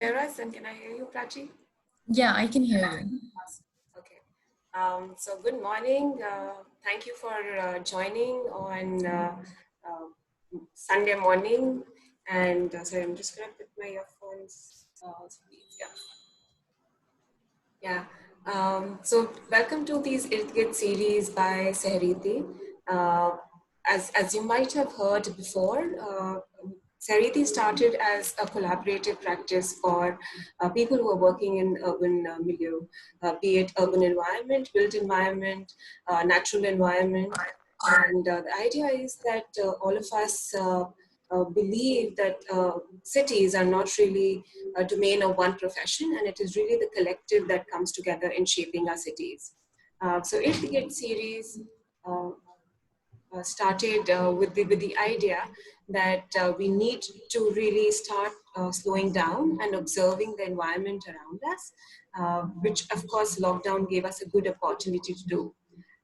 Hear us and can I hear you, Prachi? Yeah, I can hear you. Awesome. Okay. So good morning. Thank you for joining on Sunday morning. And sorry, I'm just gonna put my earphones. Please, yeah. So welcome to these Ird-Gird series by Sehriti. Uh, as you might have heard before, Sehriti started as a collaborative practice for people who are working in urban milieu, be it urban environment, built environment, natural environment. And the idea is that all of us believe that cities are not really a domain of one profession, and it is really the collective that comes together in shaping our cities. So, Irrigate series uh, started with the idea that we need to really start slowing down and observing the environment around us, which of course lockdown gave us a good opportunity to do.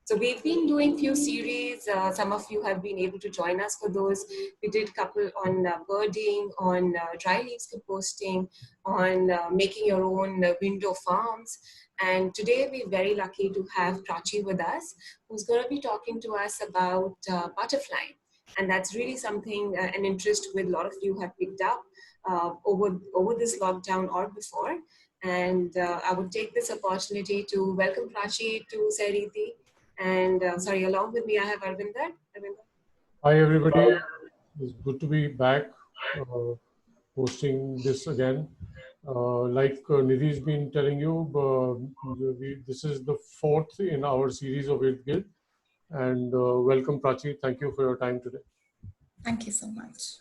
So we've been doing few series. Some of you have been able to join us for those. We did couple on birding, on dry leaves composting, on making your own window farms. And today we're very lucky to have Prachi with us, who's going to be talking to us about butterfly. And that's really something, an interest with a lot of you have picked up over this lockdown or before. And I would take this opportunity to welcome Prachi to Sairiti. And sorry, along with me, I have Arvinder. Arvinder. Hi everybody, it's good to be back uh, hosting this again. Like Nidhi's been telling you, this is the fourth in our series of It Guild. And welcome Prachi, thank you for your time today. Thank you so much.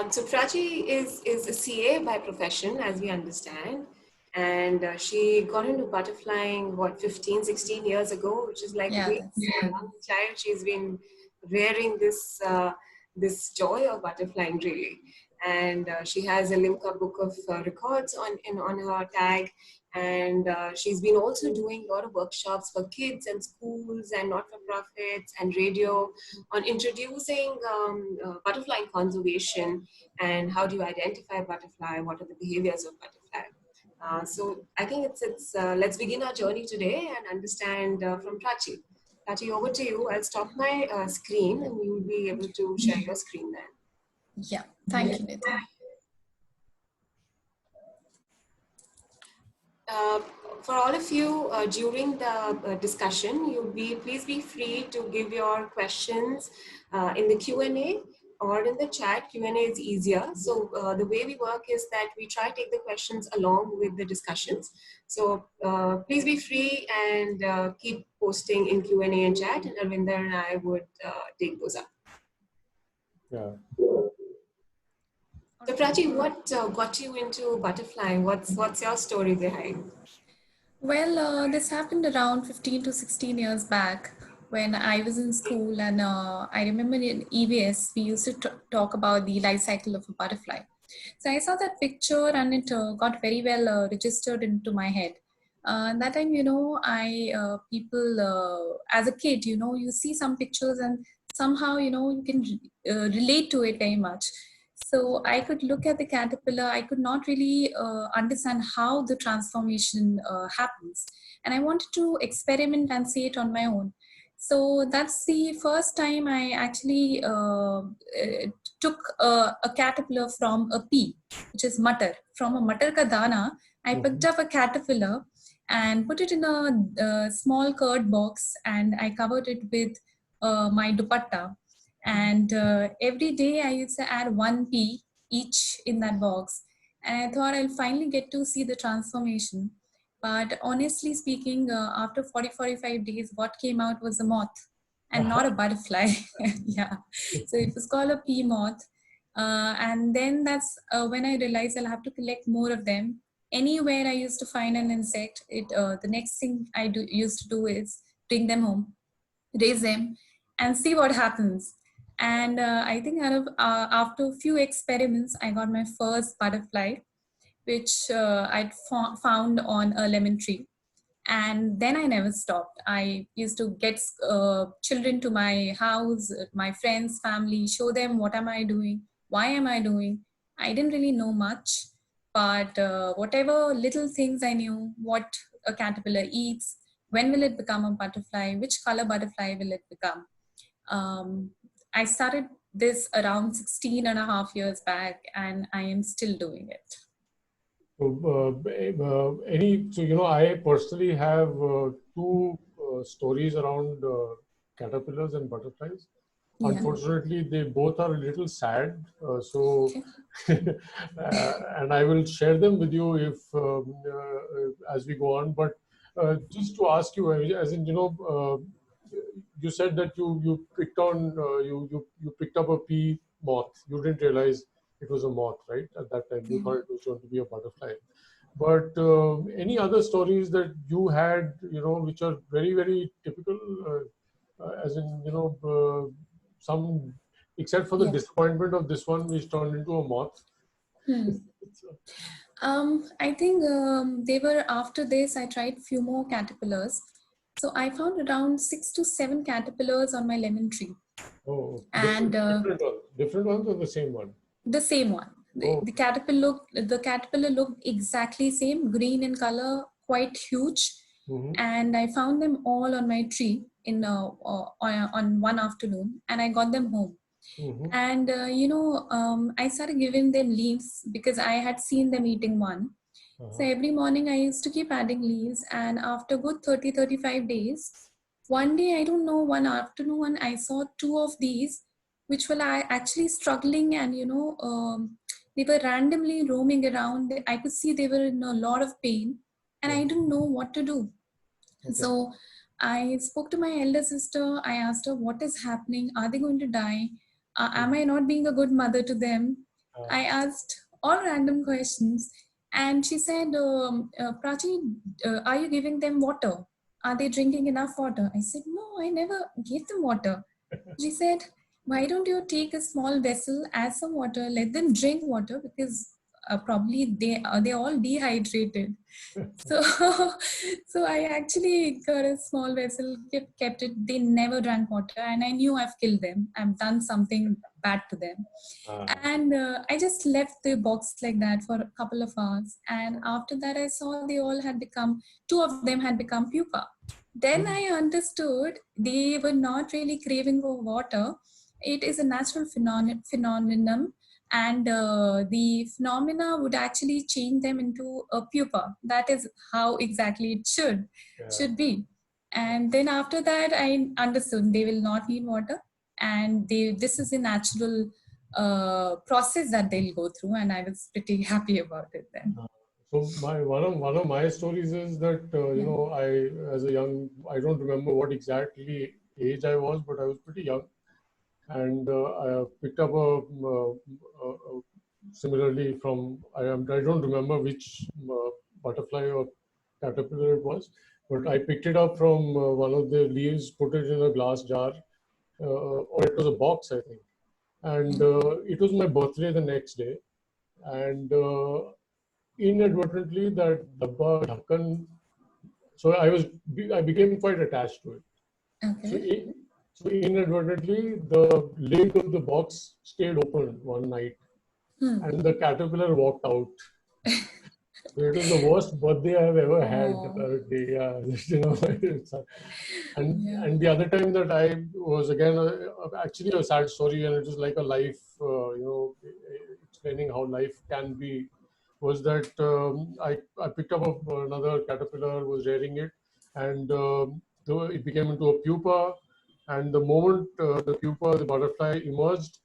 So Prachi is a CA by profession, as we understand. And she got into butterflying, what, 15, 16 years ago, which is like Yeah, way that's a young child. She's been rearing this joy of butterflying, really. And she has a Limca book of records on her tag. And she's been also doing a lot of workshops for kids and schools and not-for-profits and radio on introducing butterfly conservation and how do you identify butterfly, what are the behaviors of butterfly. So I think it's let's begin our journey today and understand from Prachi. Prachi, over to you. I'll stop my screen and you will be able to share your screen then. yeah. Thank you, Nidhi. Uh, for all of you, during the discussion, please be free to give your questions in the Q&A or in the chat. Q&A is easier. So the way we work is that we try to take the questions along with the discussions. So please be free and keep posting in Q&A and chat, and Arvinder and I would take those up. Yeah. So Prachi, what got you into butterflying? What's your story behind? Well, this happened around 15 to 16 years back when I was in school, and I remember in EVS we used to talk about the life cycle of a butterfly. So I saw that picture, and it got very well registered into my head. That time, I people as a kid, you see some pictures, and somehow, you can relate to it very much. So I could look at the caterpillar. I could not really understand how the transformation happens, and I wanted to experiment and see it on my own. So that's the first time I actually took a caterpillar from a pea, which is matar. From a matar ka dana, I picked up a caterpillar and put it in a small curd box, and I covered it with my dupatta. And every day I used to add one pea each in that box. And I thought I'll finally get to see the transformation. But honestly speaking, after 45 days, what came out was a moth and not a butterfly. Yeah. So it was called a pea moth. And then that's when I realized I'll have to collect more of them. Anywhere I used to find an insect, the next thing I used to do is bring them home, raise them, and see what happens. And I think after a few experiments, I got my first butterfly, which I'd found on a lemon tree. And then I never stopped. I used to get children to my house, my friends, family, show them what am I doing, why am I doing. I didn't really know much, but whatever little things I knew, what a caterpillar eats, when will it become a butterfly, which color butterfly will it become. I started this around 16 and a half years back, and I am still doing it. So I personally have two stories around caterpillars and butterflies. Yeah. Unfortunately, they both are a little sad. Okay. And I will share them with you if as we go on. But just to ask you, as in, you said that you picked on you picked up a pea moth. You didn't realize it was a moth, right? At that time, you thought it was going to be a butterfly. But any other stories that you had, which are very, very typical, as in, some, except for the Yeah. disappointment of this one, which turned into a moth. I think they were after this. I tried few more caterpillars. So I found around 6 to 7 caterpillars on my lemon tree. Oh, And different ones or the same one? The same one. Oh. The caterpillar looked exactly same, green in color, quite huge. And I found them all on my tree in on one afternoon, and I got them home. And I started giving them leaves because I had seen them eating one. So every morning I used to keep adding leaves, and after good 30-35 days, one day, I don't know, one afternoon I saw 2 of these which were actually struggling, and they were randomly roaming around. I could see they were in a lot of pain, and I didn't know what to do. Okay. So I spoke to my elder sister. I asked her, what is happening? Are they going to die? Am I not being a good mother to them? I asked all random questions, and she said, Prachi, are you giving them water? Are they drinking enough water? I said, no, I never gave them water. She said, why don't you take a small vessel, add some water, let them drink water, because probably they're all dehydrated. So, so I actually got a small vessel, kept it. They never drank water, and I knew I've killed them. I've done something bad to them. And I just left the box like that for a couple of hours. And after that, I saw they all had become, 2 of them had become pupa. Then I understood they were not really craving for water. It is a natural phenomenon, and the phenomena would actually change them into a pupa. That is how exactly it should be. And then after that, I understood they will not need water, and this is a natural process that they'll go through, and I was pretty happy about it then. So one of my stories is that I don't remember what exactly age I was, but I was pretty young, and I picked up similarly from I don't remember which butterfly or caterpillar it was, but I picked it up from one of the leaves, put it in a glass jar, or it was a box, I think, and it was my birthday the next day, and inadvertently that dabba dhakkan, so I became quite attached to it. Okay. So inadvertently the lid of the box stayed open one night, and the caterpillar walked out. So it was the worst birthday I've ever had. Apparently, yeah. And the other time that I was again actually a sad story, and it was like a life, explaining how life can be. Was that I picked up another caterpillar, was rearing it, and it became into a pupa. And the moment the pupa, the butterfly emerged,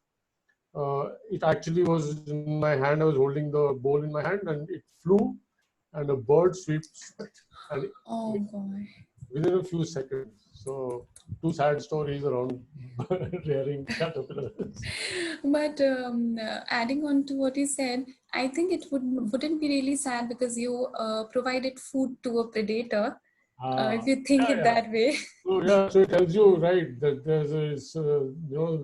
it actually was in my hand. I was holding the bowl in my hand, and it flew, and a bird swept, and within a few seconds. So 2 sad stories around rearing caterpillars. But adding on to what you said, I think it wouldn't be really sad because you provided food to a predator. If you think that way. So it tells you, right, that there's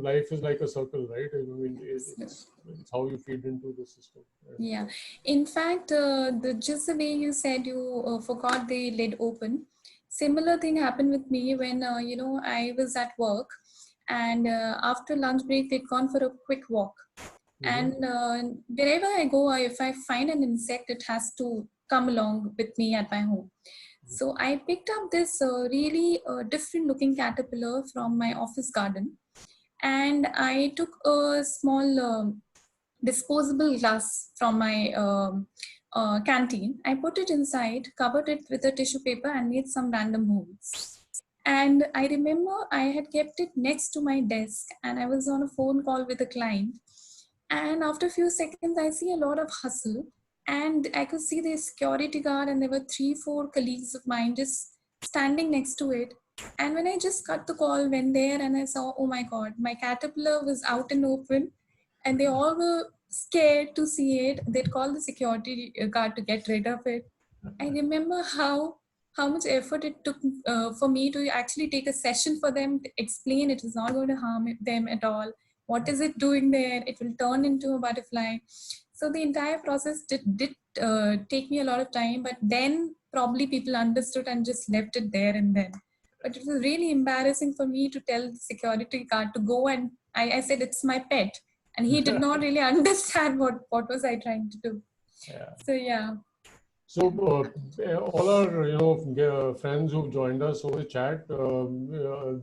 life is like a circle, right? I mean, it's how you feed into the system. Yeah. In fact, just the way you said you forgot the lid open, similar thing happened with me when I was at work, and after lunch break we'd gone for a quick walk, And wherever I go, if I find an insect, it has to come along with me at my home. So I picked up this really different looking caterpillar from my office garden, and I took a small disposable glass from my canteen. I put it inside, covered it with a tissue paper, and made some random holes. And I remember I had kept it next to my desk, and I was on a phone call with a client. And after a few seconds, I see a lot of hustle, and I could see the security guard, and there were 3, 4 colleagues of mine just standing next to it. And when I just cut the call, went there, and I saw, oh my God, my caterpillar was out in open, and they all were scared to see it. They'd call the security guard to get rid of it. I remember how much effort it took for me to actually take a session for them to explain it is not going to harm them at all. What is it doing there? It will turn into a butterfly. So the entire process did take me a lot of time, but then probably people understood and just left it there and then. But it was really embarrassing for me to tell the security guard to go, and I said it's my pet, and he did not really understand what was I trying to do. Yeah. So yeah. So all our friends who've joined us over the chat,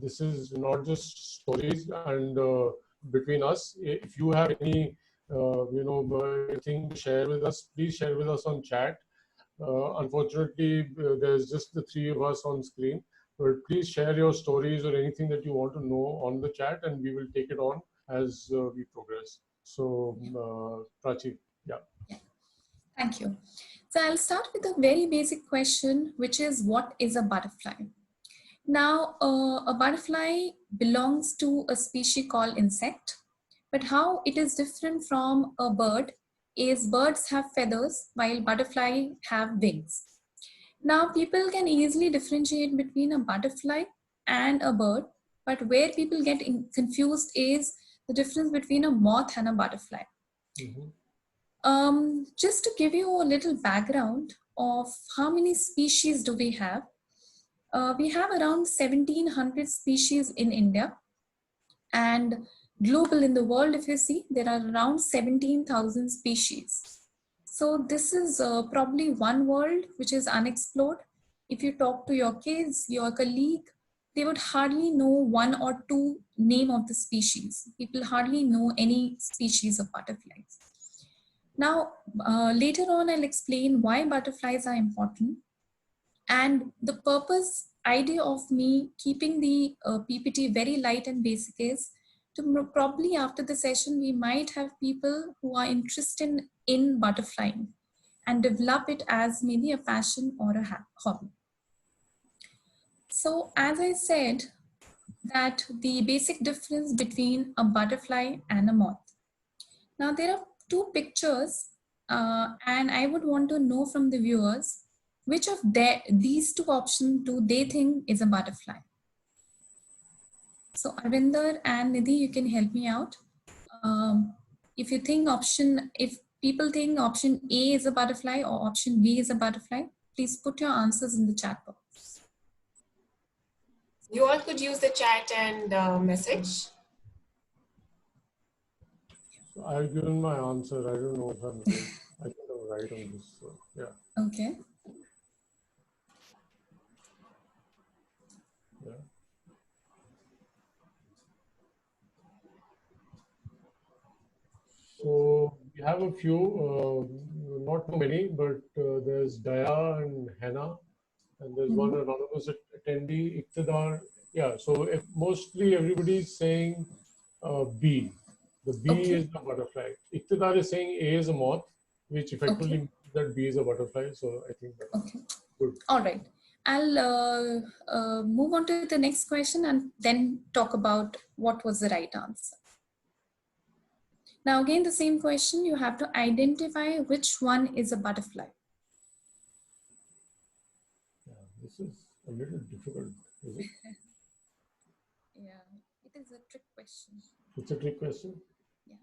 this is not just stories and between us. If you have any thing to share with us, please share with us on chat. Unfortunately, there's just the 3 of us on screen. But please share your stories or anything that you want to know on the chat, and we will take it on as we progress. So, Prachi, yeah. Thank you. So I'll start with a very basic question, which is, what is a butterfly? Now, a butterfly belongs to a species called insect, but how it is different from a bird is birds have feathers while butterfly have wings. Now, people can easily differentiate between a butterfly and a bird, but where people get confused is the difference between a moth and a butterfly. Mm-hmm. Just to give you a little background of how many species do we have around 1700 species in India, and global in the world, if you see, there are around 17,000 species. So this is probably one world which is unexplored. If you talk to your kids, your colleague, they would hardly know 1 or 2 name of the species. People hardly know any species of butterflies. Now, later on, I'll explain why butterflies are important. And the purpose idea of me keeping the PPT very light and basic is to probably after the session, we might have people who are interested in butterflying and develop it as maybe a passion or a hobby. So as I said, that the basic difference between a butterfly and a moth. Now there are 2 pictures and I would want to know from the viewers, which of these 2 options do they think is a butterfly? So Arvinder and Nidhi, you can help me out. If you think if people think option A is a butterfly or option B is a butterfly, please put your answers in the chat box. You all could use the chat and message. So I've given my answer. I don't know if I'm right. I think I'm right on this. So, yeah. Okay. Yeah. So we have a few, not too many, but there's Daya and Hannah, and there's one anonymous attendee, Iqtidar. Yeah, so if mostly everybody's saying B. The B is the butterfly. Iqtidar is saying A is a moth, which effectively means that B is a butterfly. So I think that's good. All right. I'll move on to the next question and then talk about what was the right answer. Now again, the same question, you have to identify which one is a butterfly. Yeah, this is a little difficult, is it? Yeah, it is a trick question. It's a trick question? Yeah.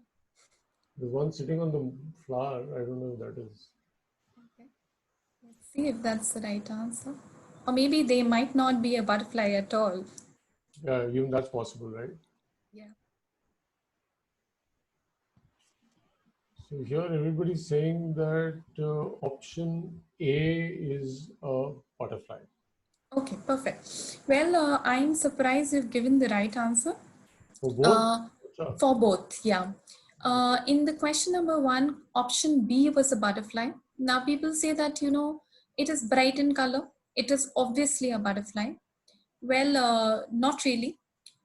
The one sitting on the flower, I don't know if that is. Okay. Let's see if that's the right answer. Or maybe they might not be a butterfly at all. Yeah, even that's possible, right? Yeah. So here everybody's saying that option A is a butterfly. Okay, perfect. Well, I'm surprised you've given the right answer. For both? Uh, Sure. for both, yeah. In the question number one, option B was a butterfly. Now people say that, it is bright in color. It is obviously a butterfly. Well, not really.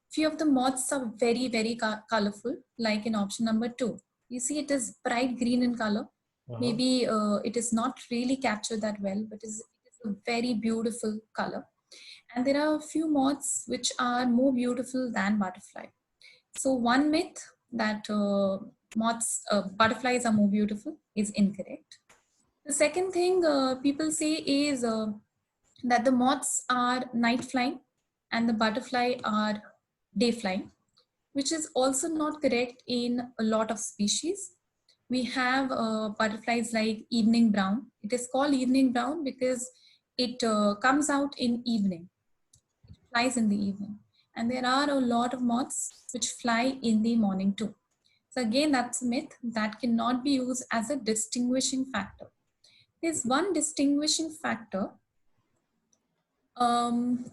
Few of the moths are very, very colorful, like in option number two. You see, it is bright green in color. Uh-huh. Maybe it is not really captured that well, but it is a very beautiful color. And there are a few moths which are more beautiful than butterfly. So one myth that butterflies are more beautiful is incorrect. The second thing people say is that the moths are night flying and the butterfly are day flying, which is also not correct in a lot of species. We have butterflies like evening brown. It is called evening brown because it comes out in evening, flies in the evening. And there are a lot of moths which fly in the morning too. So again, that's a myth that cannot be used as a distinguishing factor. There's one distinguishing factor. Um,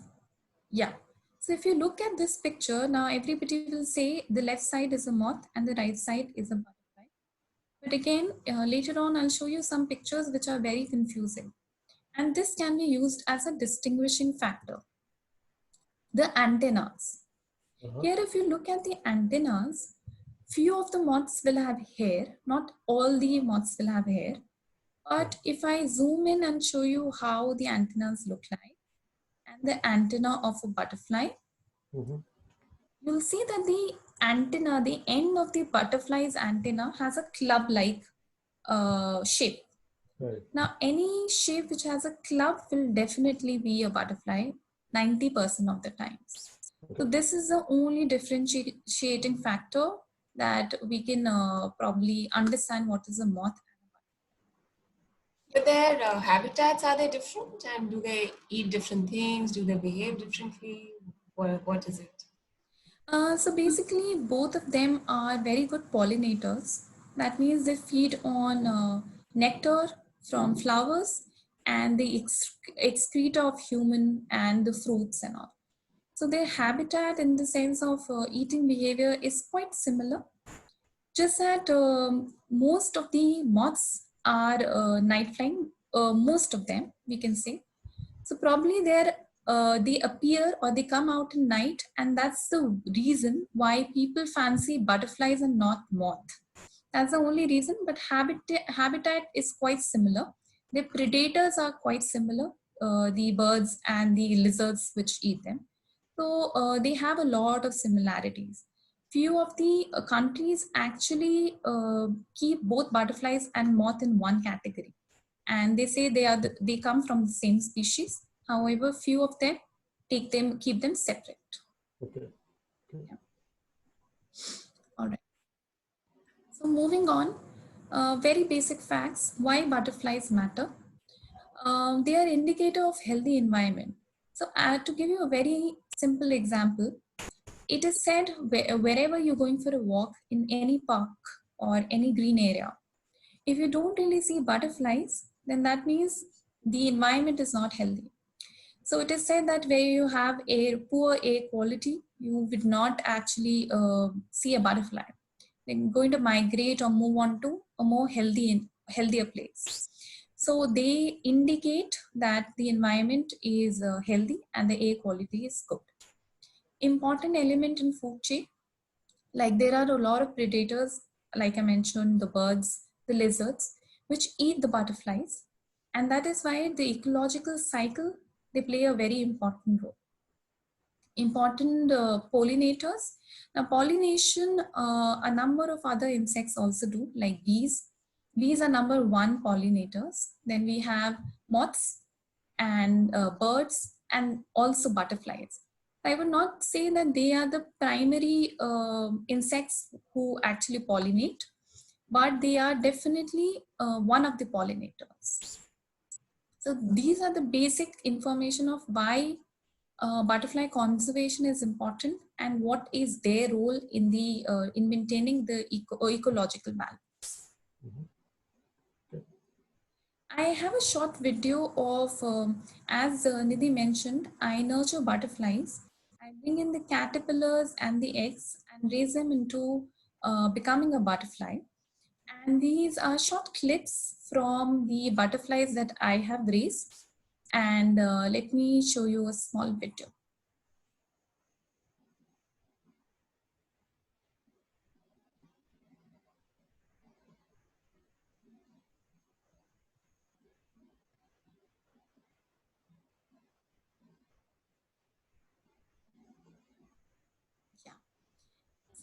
yeah. So if you look at this picture, now everybody will say the left side is a moth and the right side is a butterfly. But again, later on, I'll show you some pictures which are very confusing. And this can be used as a distinguishing factor. The antennas. Uh-huh. Here, if you look at the antennas, few of the moths will have hair. Not all the moths will have hair. But if I zoom in and show you how the antennas look like, and the antenna of a butterfly, Mm-hmm. you'll see that the antenna, the end of the butterfly's antenna has a club-like shape. Right. Now, any shape which has a club will definitely be a butterfly 90% of the times. So Okay. this is the only differentiating factor that we can probably understand what is a moth. But their habitats, are they different? And do they eat different things? Do they behave differently? What is it? So basically, both of them are very good pollinators. That means they feed on nectar from flowers and the excreta of human and the fruits and all. So their habitat in the sense of eating behavior is quite similar. Just that most of the moths are night flying. Most of them, we can say. So probably they appear or they come out in night, and that's the reason why people fancy butterflies and not moth. That's the only reason, but habitat is quite similar. The predators are quite similar, the birds and the lizards which eat them. So they have a lot of similarities. Few of the countries actually keep both butterflies and moth in one category, and they say they come from the same species. However, few of them keep them separate. Okay. Okay. Yeah. All right. So moving on, very basic facts. Why butterflies matter? They are indicator of healthy environment. So to give you a very simple example, it is said wherever you're going for a walk in any park or any green area, if you don't really see butterflies, then that means the environment is not healthy. So it is said that where you have a poor air quality, you would not actually see a butterfly. They're going to migrate or move on to a more healthier place. So they indicate that the environment is healthy and the air quality is good. Important element in food chain, like there are a lot of predators, like I mentioned, the birds, the lizards, which eat the butterflies. And that is why the ecological cycle, they play a very important role. Important pollinators. Now pollination, a number of other insects also do, like bees. Bees are number one pollinators. Then we have moths and birds and also butterflies. I would not say that they are the primary insects who actually pollinate, but they are definitely one of the pollinators. So these are the basic information of why butterfly conservation is important and what is their role in the in maintaining the ecological balance. I have a short video of, as Nidhi mentioned, I nurture butterflies. I bring in the caterpillars and the eggs and raise them into becoming a butterfly. And these are short clips from the butterflies that I have raised. And let me show you a small video.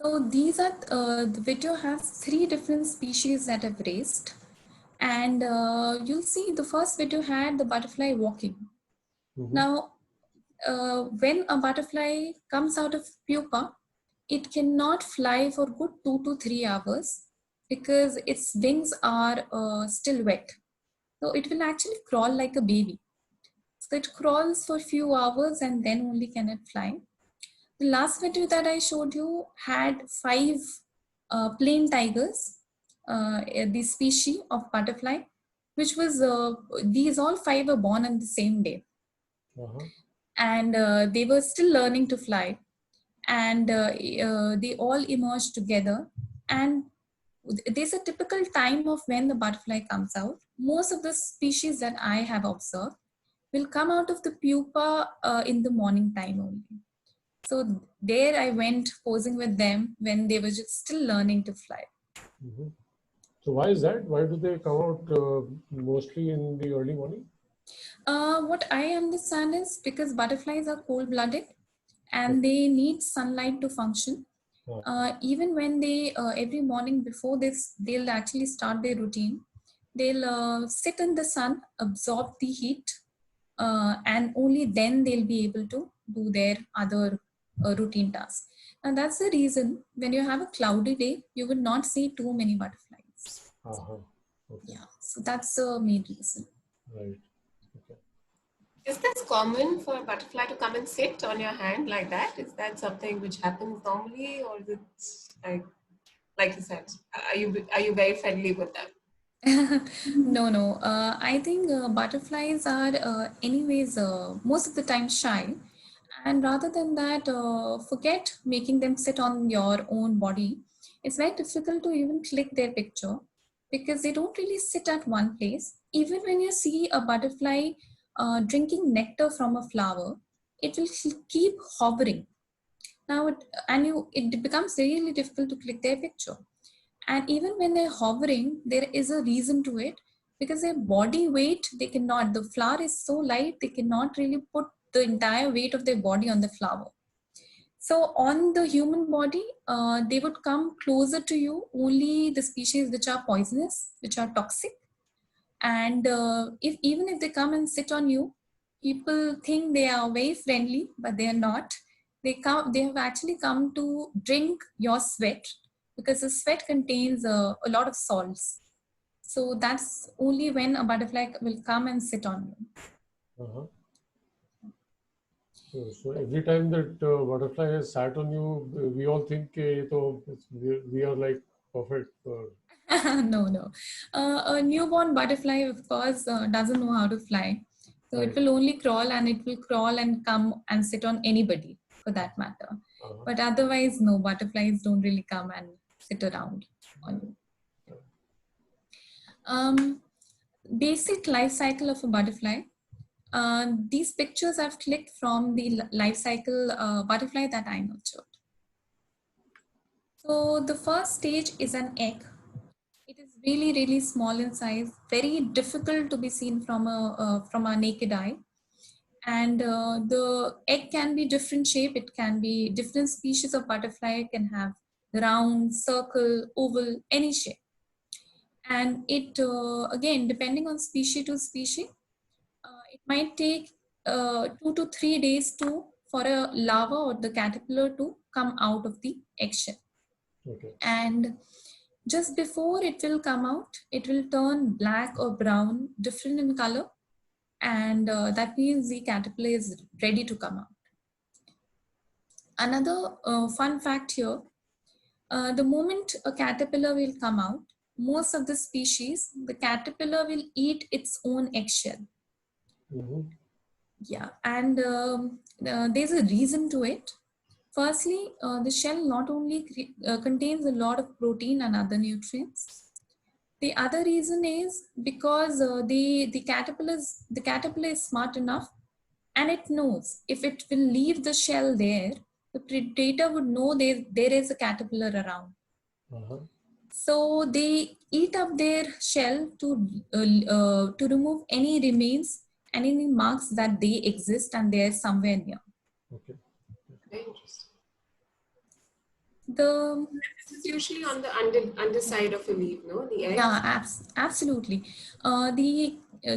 So these are, the video has 3 different species that I've raised. And you'll see the first video had the butterfly walking. Now, when a butterfly comes out of pupa, it cannot fly for good 2 to 3 hours because its wings are still wet. So it will actually crawl like a baby. So it crawls for a few hours and then only can it fly. The last video that I showed you had 5 plain tigers, the species of butterfly, which was, these all 5 were born on the same day. And they were still learning to fly. And they all emerged together. And there's a typical time of when the butterfly comes out. Most of the species that I have observed will come out of the pupa in the morning time only. So there I went posing with them when they were just still learning to fly. So why is that? Why do they come out mostly in the early morning? What I understand is because butterflies are cold-blooded and they need sunlight to function. Even when they, every morning before this, they'll actually start their routine. They'll sit in the sun, absorb the heat, and only then they'll be able to do their other routine tasks. And that's the reason when you have a cloudy day, you will not see too many butterflies. Yeah, so that's the main reason. Right. Okay. Is this common for a butterfly to come and sit on your hand like that? Is that something which happens normally, or is it like you said, are you very friendly with them? No. I think butterflies are anyways most of the time shy. And rather than that, forget making them sit on your own body. It's very difficult to even click their picture because they don't really sit at one place. Even when you see a butterfly drinking nectar from a flower, it will keep hovering. Now, it becomes really difficult to click their picture. And even when they're hovering, there is a reason to it because their body weight, they cannot, the flower is so light, they cannot really put the entire weight of their body on the flower. So on the human body, they would come closer to you, only the species which are poisonous, which are toxic. And even if they come and sit on you, people think they are very friendly, but they are not. They have actually come to drink your sweat because the sweat contains a lot of salts. So that's only when a butterfly will come and sit on you. So every time that butterfly has sat on you, we all think we are like perfect. No. A newborn butterfly, of course, doesn't know how to fly. So it will only crawl, and it will crawl and come and sit on anybody for that matter. But otherwise, no, butterflies don't really come and sit around on you. Basic life cycle of a butterfly. These pictures I've clicked from the life cycle butterfly that I nurtured. So the first stage is an egg. It is really, really small in size, very difficult to be seen from a naked eye. And the egg can be different shape. It can be different species of butterfly. It can have round, circle, oval, any shape. And it, again, depending on species to species, it might take 2 to 3 days for a larva or the caterpillar to come out of the eggshell. And just before it will come out, it will turn black or brown, different in color. And that means the caterpillar is ready to come out. Another fun fact here, the moment a caterpillar will come out, most of the species, the caterpillar will eat its own eggshell. Yeah, and there's a reason to it. Firstly, the shell not only contains a lot of protein and other nutrients. The other reason is because the caterpillar is smart enough, and it knows if it will leave the shell there, the predator would know there is a caterpillar around. So they eat up their shell to remove any remains, any marks that they exist and they are somewhere near. Okay. Very interesting. The This is usually on the underside of a leaf, no? The eggs? Yeah, absolutely.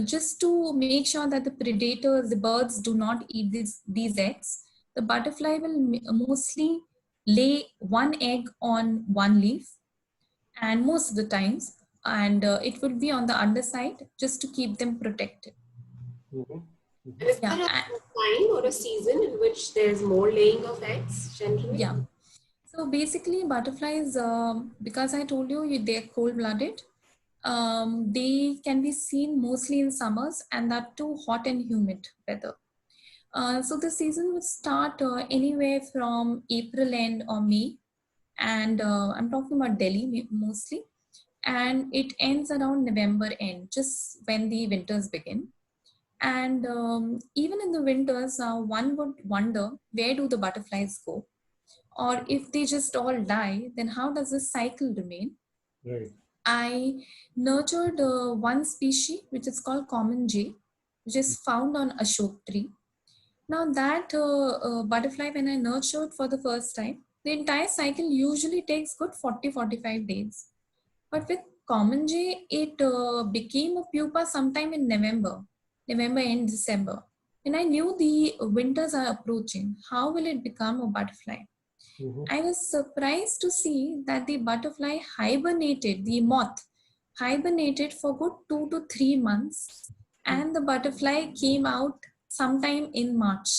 Just to make sure that the predators, the birds, do not eat these eggs, the butterfly will mostly lay one egg on one leaf, and most of the times, and it will be on the underside just to keep them protected. And is there a time or a season in which there's more laying of eggs generally? Yeah. So basically, butterflies, because I told you they're cold-blooded, they can be seen mostly in summers, and that too hot and humid weather. So the season would start anywhere from April end or May, and I'm talking about Delhi mostly, and it ends around November end, just when the winters begin. And even in the winters, one would wonder, where do the butterflies go? Or if they just all die, then how does this cycle remain? Right. I nurtured one species which is called common jay, which is found on Ashok tree. Now that butterfly, when I nurtured for the first time, the entire cycle usually takes good 40-45 days. But with common jay, it became a pupa sometime in November and December. And I knew the winters are approaching. How will it become a butterfly? I was surprised to see that the butterfly hibernated, the moth hibernated for good 2 to 3 months, and the butterfly came out sometime in March.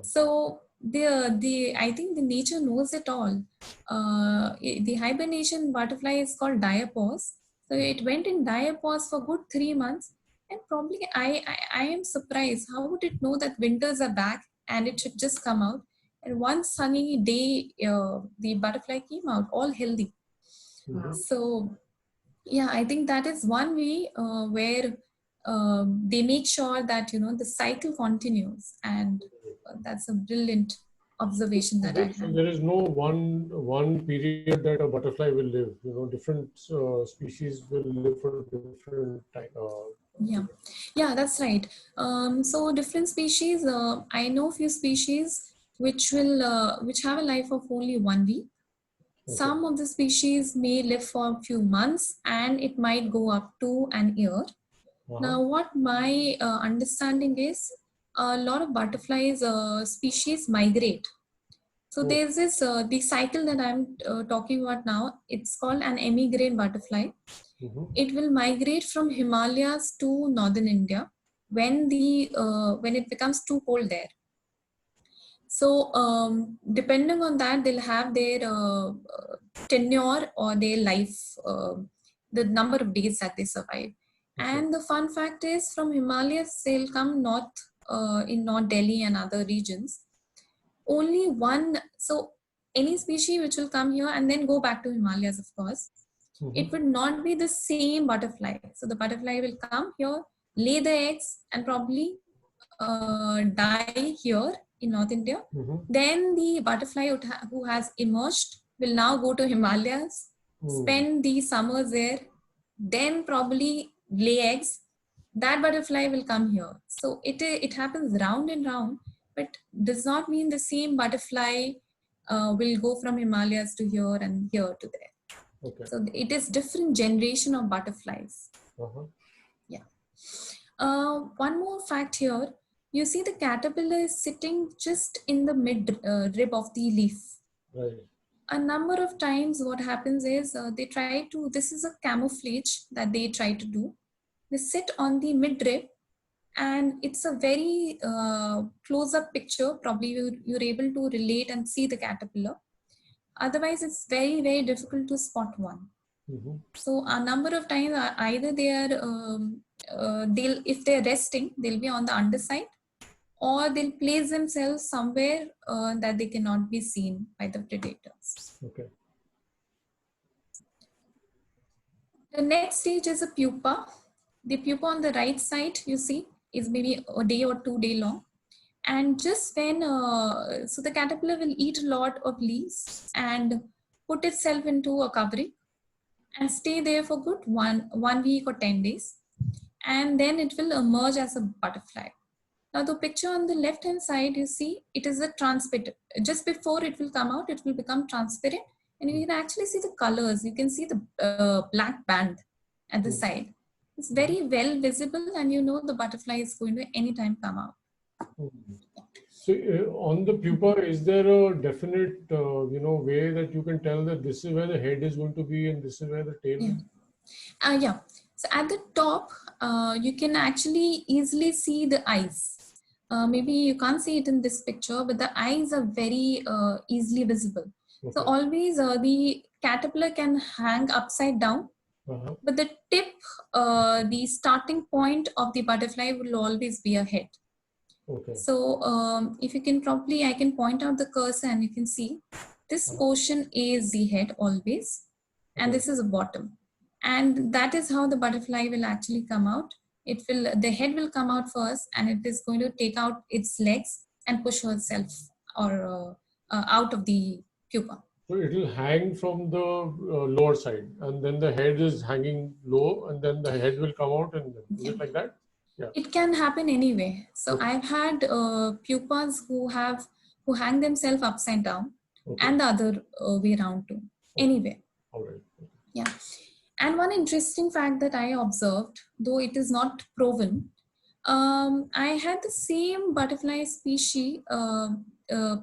So I think the nature knows it all. The hibernation butterfly is called diapause. So it went in diapause for good 3 months, and probably I am surprised. How would it know that winters are back and it should just come out? And one sunny day, the butterfly came out all healthy. So yeah, I think that is one way where they make sure that the cycle continues, and that's a brilliant observation that I had. There is no one period that a butterfly will live. Different species will live for different time. Yeah, that's right. So different species. I know few species which have a life of only 1 week. Okay. Some of the species may live for a few months, and it might go up to an year. Now, what my understanding is, a lot of butterflies species migrate. So there's this the cycle that I'm talking about now. It's called an emigrant butterfly. It will migrate from Himalayas to northern India when it becomes too cold there. So depending on that, they'll have their tenure or their life, the number of days that they survive. And the fun fact is, from Himalayas, they'll come north in North Delhi and other regions. Only one, so any species which will come here and then go back to Himalayas, of course, it would not be the same butterfly. So the butterfly will come here, lay the eggs, and probably die here in North India. Then the butterfly who has emerged will now go to Himalayas, spend the summers there, then probably lay eggs. That butterfly will come here. So it happens round and round, but does not mean the same butterfly will go from Himalayas to here and here to there. Okay. So it is different generation of butterflies. Yeah. One more fact here. You see the caterpillar is sitting just in the mid rib of the leaf. Right. A number of times what happens is they try to, this is a camouflage that they try to do. They sit on the mid rib, and it's a very close-up picture. Probably you're able to relate and see the caterpillar. Otherwise, it's very, very difficult to spot one. Mhm. So a number of times, either they are, if they're resting, they'll be on the underside, or they'll place themselves somewhere that they cannot be seen by the predators. Okay. The next stage is a pupa. The pupa on the right side, you see, is maybe a day or 2 day long. And just when, so the caterpillar will eat a lot of leaves and put itself into a covering and stay there for good one week or 10 days. And then it will emerge as a butterfly. Now the picture on the left hand side, you see, it is a transparent. Just before it will come out, it will become transparent, and you can actually see the colors. You can see the black band at the side. It's very well visible, and you know the butterfly is going to anytime come out. Mhm. So on the pupa, is there a definite, way that you can tell that this is where the head is going to be and this is where the tail is? Yeah. So at the top, you can actually easily see the eyes. Maybe you can't see it in this picture, but the eyes are very easily visible. So Okay. always the caterpillar can hang upside down, Uh-huh. but the tip, the starting point of the butterfly will always be a head. Okay. So if you can properly, I can point out the cursor and you can see this portion is the head always, and Okay. this is a bottom. And that is how the butterfly will actually come out. The head will come out first, and it is going to take out its legs and push herself or out of the pupa. So it will hang from the lower side, and then the head is hanging low, and then the head will come out, and is it like that? Yeah. It can happen anyway. So Okay. I've had pupas who hang themselves upside down, Okay. and the other way around too. Anyway, All right. yeah. And one interesting fact that I observed, though it is not proven, I had the same butterfly species,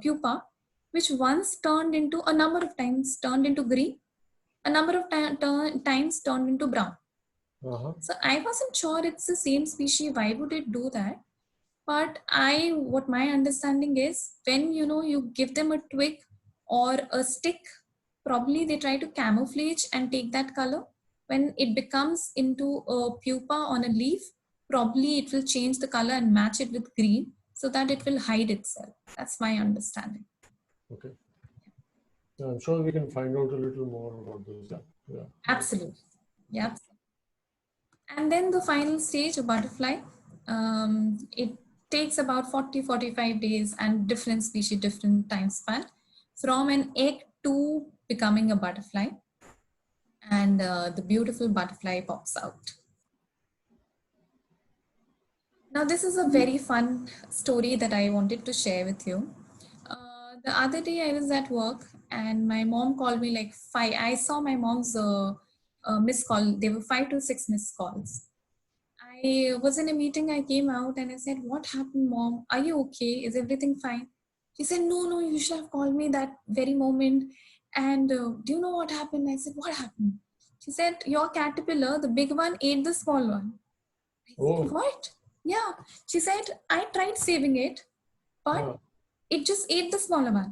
pupa, which once turned into a number of times turned into green, a number of times turned into brown. Uh-huh. So I wasn't sure it's the same species. Why would it do that? But what my understanding is, when you give them a twig or a stick, probably they try to camouflage and take that color. When it becomes into a pupa on a leaf, probably it will change the color and match it with green so that it will hide itself. That's my understanding. Okay. Yeah, I'm sure we can find out a little more about this. Yeah. Absolutely. Yeah. And then the final stage, a butterfly, it takes about 40-45 days and different species, different time span from an egg to becoming a butterfly. And the beautiful butterfly pops out. Now, this is a very fun story that I wanted to share with you. The other day I was at work and my mom called me like five. I saw my mom's missed call. There were 5 to 6 missed calls. I was in a meeting, I came out and I said, "What happened, mom? Are you okay? Is everything fine?" She said, "No, you should have called me that very moment. And do you know what happened?" I said, "What happened?" She said, "Your caterpillar, the big one, ate the small one." I said, Oh. "What?" Yeah. She said, "I tried saving it, but it just ate the smaller one."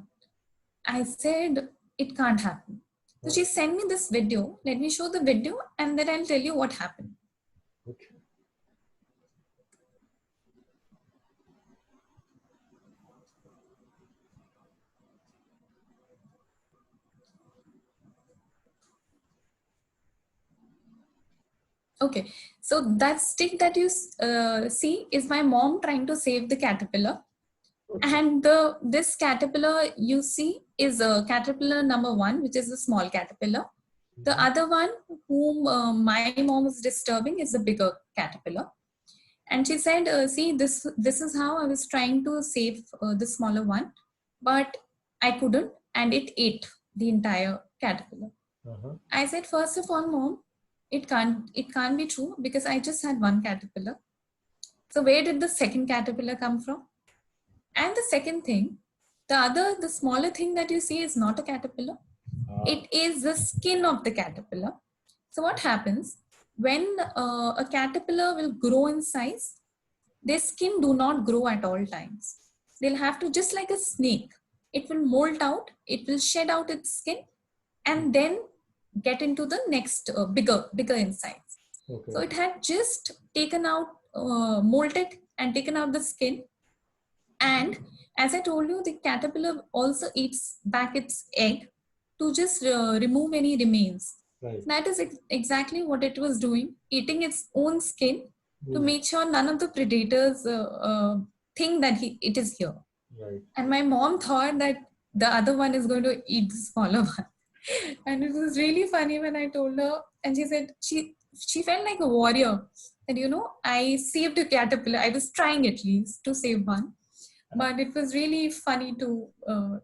I said, "It can't happen." So she sent me this video. Let me show the video and then I'll tell you what happened. Okay. Okay, so that stick that you see is my mom trying to save the caterpillar. And this caterpillar you see is a caterpillar number 1, which is a small caterpillar. The other one whom my mom is disturbing is the bigger caterpillar. And she said, "See, this is how I was trying to save the smaller one, but I couldn't, and it ate the entire caterpillar." I said, "First of all, mom, it can't be true because I just had one caterpillar. So where did the second caterpillar come from? And the second thing, the smaller thing that you see is not a caterpillar. It is the skin of the caterpillar. So what happens when a caterpillar will grow in size? Their skin do not grow at all times. They'll have to, just like a snake, it will molt out, it will shed out its skin, and then get into the next bigger insides. Okay. So it had just taken out, molted and taken out the skin. And as I told you, the caterpillar also eats back its egg to just remove any remains. Right. That is exactly what it was doing, eating its own skin to make sure none of the predators think that it is here. Right. And my mom thought that the other one is going to eat the smaller one. And it was really funny when I told her, and she said she felt like a warrior. And I saved a caterpillar. I was trying at least to save one. But it was really funny to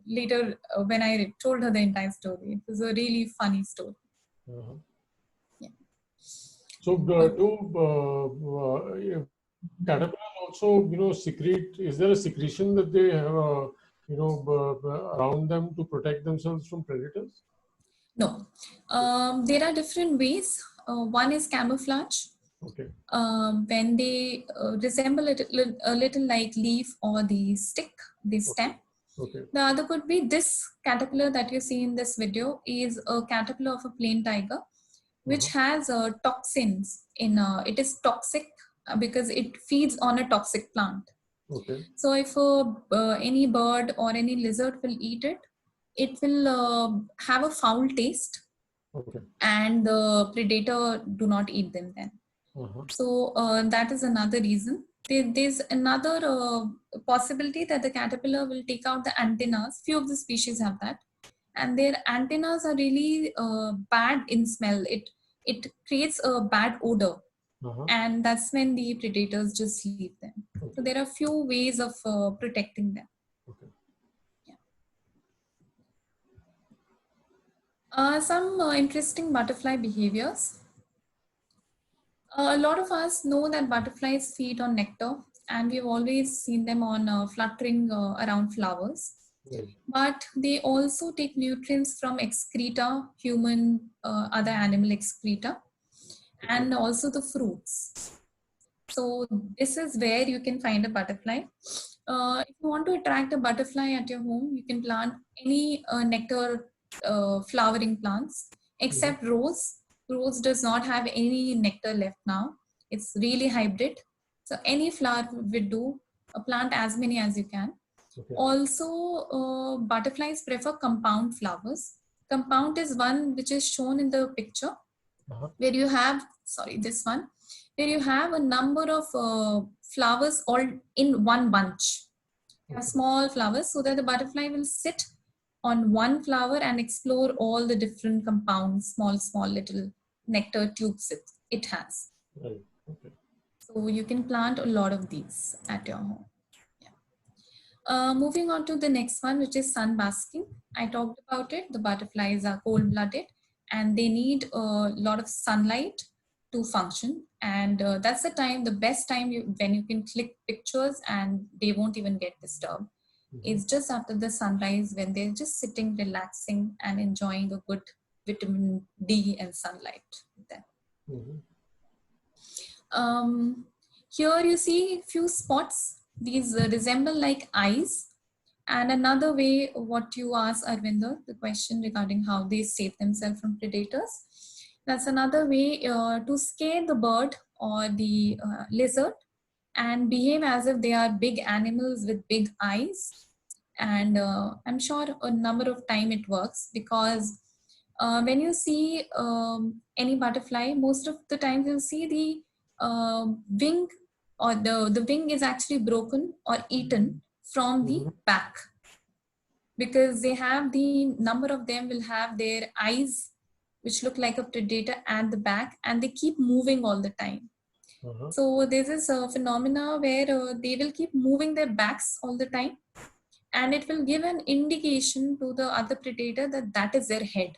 later when I told her the entire story. It was a really funny story. Uh-huh. Yeah. So caterpillars also, secrete. Is there a secretion that they have, around them to protect themselves from predators? No. There are different ways. One is camouflage. Okay. When they resemble a little like leaf or the stick, the stem. Okay. The other could be this caterpillar that you see in this video is a caterpillar of a plain tiger, which has toxins in it is toxic because it feeds on a toxic plant. Okay. So if any bird or any lizard will eat it, it will have a foul taste. Okay. And the predator do not eat them then. So that is another reason. There's another possibility that the caterpillar will take out the antennas. Few of the species have that, and their antennas are really bad in smell. It creates a bad odor, and that's when the predators just leave them. Okay. So there are few ways of protecting them. Okay. Yeah. Some interesting butterfly behaviors. A lot of us know that butterflies feed on nectar, and we've always seen them on fluttering around flowers. Right. But they also take nutrients from excreta, human, other animal excreta, and also the fruits. So this is where you can find a butterfly. If you want to attract a butterfly at your home, you can plant any nectar flowering plants, except rose. Rose does not have any nectar left now. It's really hybrid. So any flower would do. Plant as many as you can. Okay. Also, butterflies prefer compound flowers. Compound is one which is shown in the picture, where you have, this one, where you have a number of flowers all in one bunch. Small flowers, so that the butterfly will sit on one flower and explore all the different compounds, small little nectar tubes it has. Right. Okay. So you can plant a lot of these at your home. Yeah. Moving on to the next one, which is sun basking. I talked about it. The butterflies are cold-blooded and they need a lot of sunlight to function. And that's the best time when you can click pictures and they won't even get disturbed. It's just after the sunrise when they're just sitting, relaxing and enjoying a good vitamin D and sunlight. Here you see a few spots. These resemble like eyes. And another way, what you asked Arvinder, the question regarding how they save themselves from predators. That's another way to scare the bird or the lizard and behave as if they are big animals with big eyes. And I'm sure a number of time it works, because when you see any butterfly, most of the time you'll see the wing, or the wing is actually broken or eaten from the back, because they have the number of them will have their eyes which look like a predator at the back, and they keep moving all the time. So there's this phenomena where they will keep moving their backs all the time, and it will give an indication to the other predator that that is their head.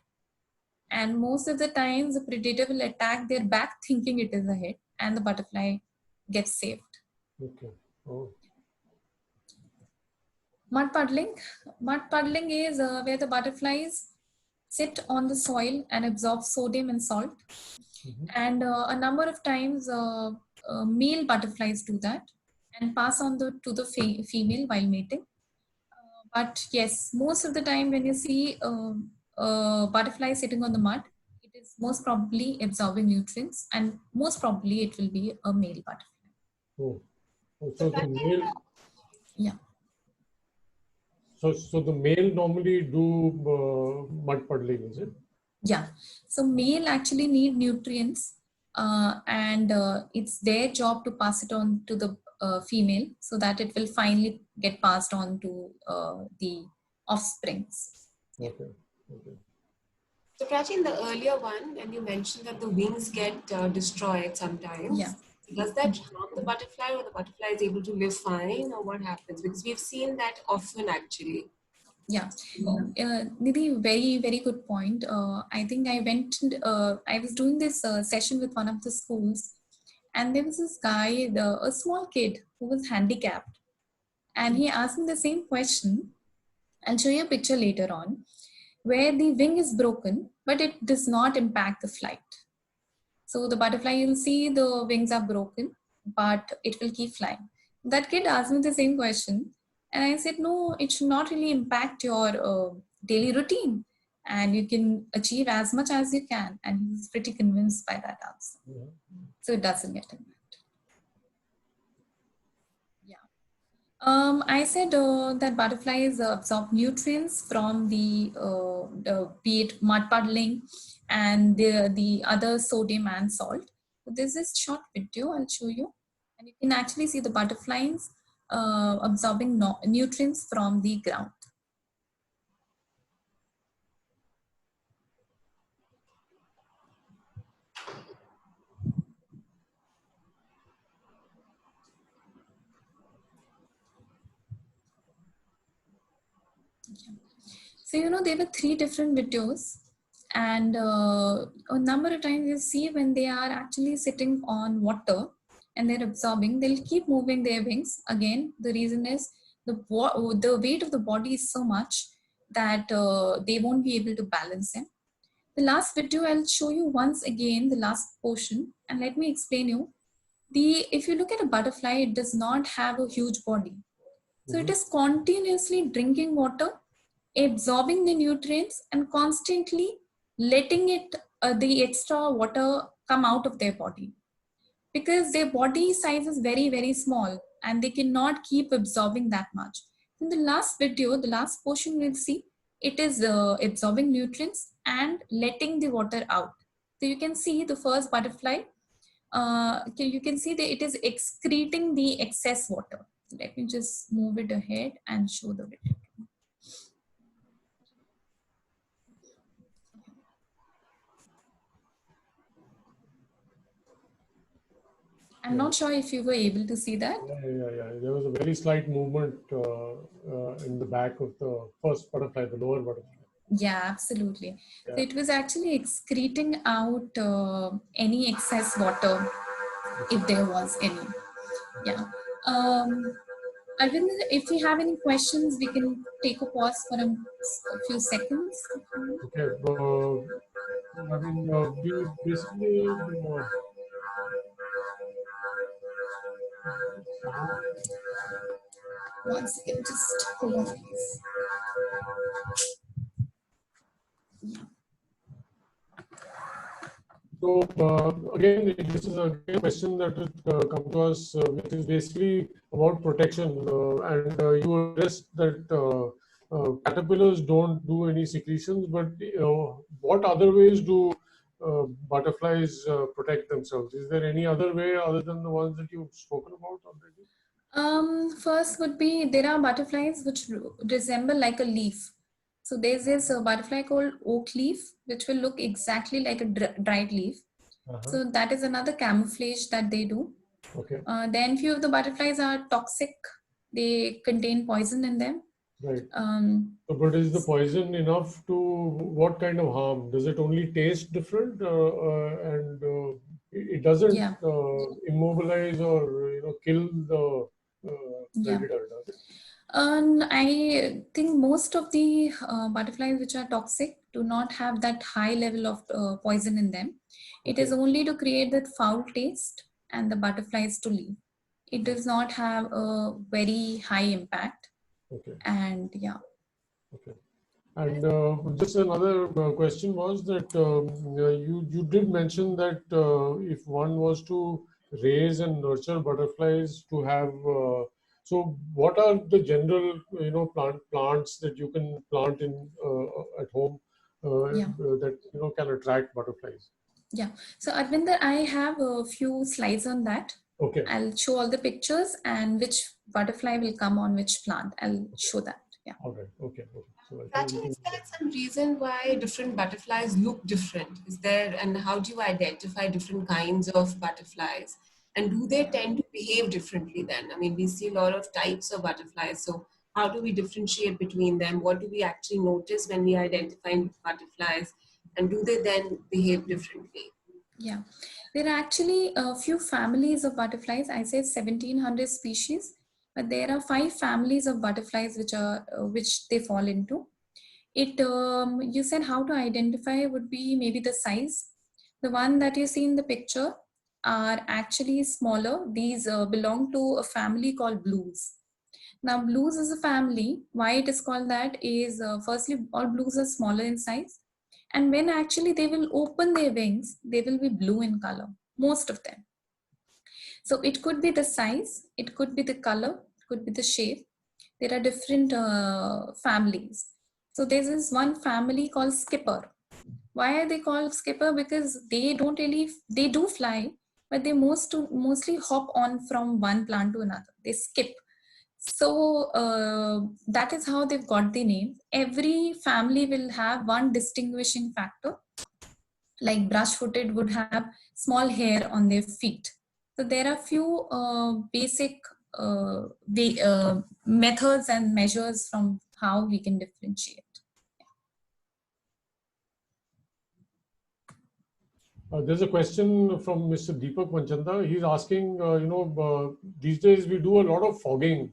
And most of the times the predator will attack their back thinking it is a head, and the butterfly gets saved. Okay. Oh. Mud puddling. Mud puddling is where the butterflies sit on the soil and absorb sodium and salt. And a number of times male butterflies do that and pass on to the female while mating. But yes, most of the time when you see a butterfly sitting on the mud, is most probably absorbing nutrients, and most probably it will be a male butterfly. Oh, so the male. Yeah. So the male normally do mud puddling, is it? Yeah. So male actually need nutrients, and it's their job to pass it on to the female so that it will finally get passed on to the offsprings. Okay. Okay. So Prachi, in the earlier one, when you mentioned that the wings get destroyed sometimes, Yeah. does that harm the butterfly, or the butterfly is able to live fine, or what happens? Because we've seen that often actually. Yeah, Nidhi, very good point. I think I was doing this session with one of the schools, and there was this guy, a small kid who was handicapped, and he asked me the same question. I'll show you a picture later on, where the wing is broken, but it does not impact the flight. So the butterfly, you'll see the wings are broken, but it will keep flying. That kid asked me the same question, and I said, no, it should not really impact your daily routine, and you can achieve as much as you can. And he was pretty convinced by that answer. Yeah. So it doesn't get impacted. Yeah. I said that butterflies absorb nutrients from the be it mud puddling and the other sodium and salt. So there's this short video I'll show you, and you can actually see the butterflies absorbing nutrients from the ground. So, there were 3 different videos, and a number of times you see when they are actually sitting on water and they're absorbing, they'll keep moving their wings. Again, the reason is the weight of the body is so much that they won't be able to balance them. The last video, I'll show you once again the last portion, and let me explain you. If you look at a butterfly, it does not have a huge body. So it is continuously drinking water, absorbing the nutrients, and constantly letting the extra water come out of their body, because their body size is very small and they cannot keep absorbing that much. In the last video, the last portion, we'll see it is absorbing nutrients and letting the water out. So you can see the first butterfly, you can see that it is excreting the excess water. Let me just move it ahead and show the video. I'm not sure if you were able to see that. Yeah. There was a very slight movement in the back of the first butterfly, the lower butterfly. Yeah, absolutely. Yeah. So it was actually excreting out any excess water, if there was any. Yeah. Arvind, if you have any questions, we can take a pause for a few seconds. Okay. I mean, we basically. One second, just hold on, please. So again, this is a question that would come to us, which is basically about protection. And you addressed that caterpillars don't do any secretions, but what other ways do butterflies protect themselves? Is there any other way other than the ones that you've spoken about already? First would be, there are butterflies which resemble like a leaf. So there's this butterfly called oak leaf, which will look exactly like a dried leaf. So that is another camouflage that they do. Okay. Then few of the butterflies are toxic. They contain poison in them. Right. So, but is the poison enough to what kind of harm? Does it only taste different, and it doesn't immobilize or kill the predator, does it? I think most of the butterflies which are toxic do not have that high level of poison in them. It is only to create that foul taste and the butterflies to leave. It does not have a very high impact. Okay. And yeah. Okay. And just another question was that you did mention that if one was to raise and nurture butterflies to have, so what are the general plants that you can plant in at home Yeah. that can attract butterflies? Yeah. So Arvinder, I have a few slides on that. Okay. I'll show all the pictures and which butterfly will come on which plant. I'll show that. Yeah. All right. Okay. Okay. So I think we Prachi, is can. there some reason why different butterflies look different? Is there, and how do you identify different kinds of butterflies? And do they tend to behave differently then? I mean, we see a lot of types of butterflies. So how do we differentiate between them? What do we actually notice when we identify butterflies? And do they then behave differently? Yeah. There are actually a few families of butterflies. I said 1700 species, but there are 5 families of butterflies which they fall into. You said how to identify would be maybe the size. The one that you see in the picture are actually smaller. These belong to a family called blues. Now, blues is a family. Why it is called that is firstly, all blues are smaller in size. And when actually they will open their wings, they will be blue in color, most of them. So it could be the size, it could be the color, it could be the shape. There are different families. So there's this one family called skipper. Why are they called skipper? Because they don't really, they do fly, but they mostly hop on from one plant to another. They skip. So that is how they've got the name. Every family will have one distinguishing factor. Like brush-footed would have small hair on their feet. So there are few basic methods and measures from how we can differentiate. There's a question from Mr. Deepak Manchanda. He's asking, these days we do a lot of fogging,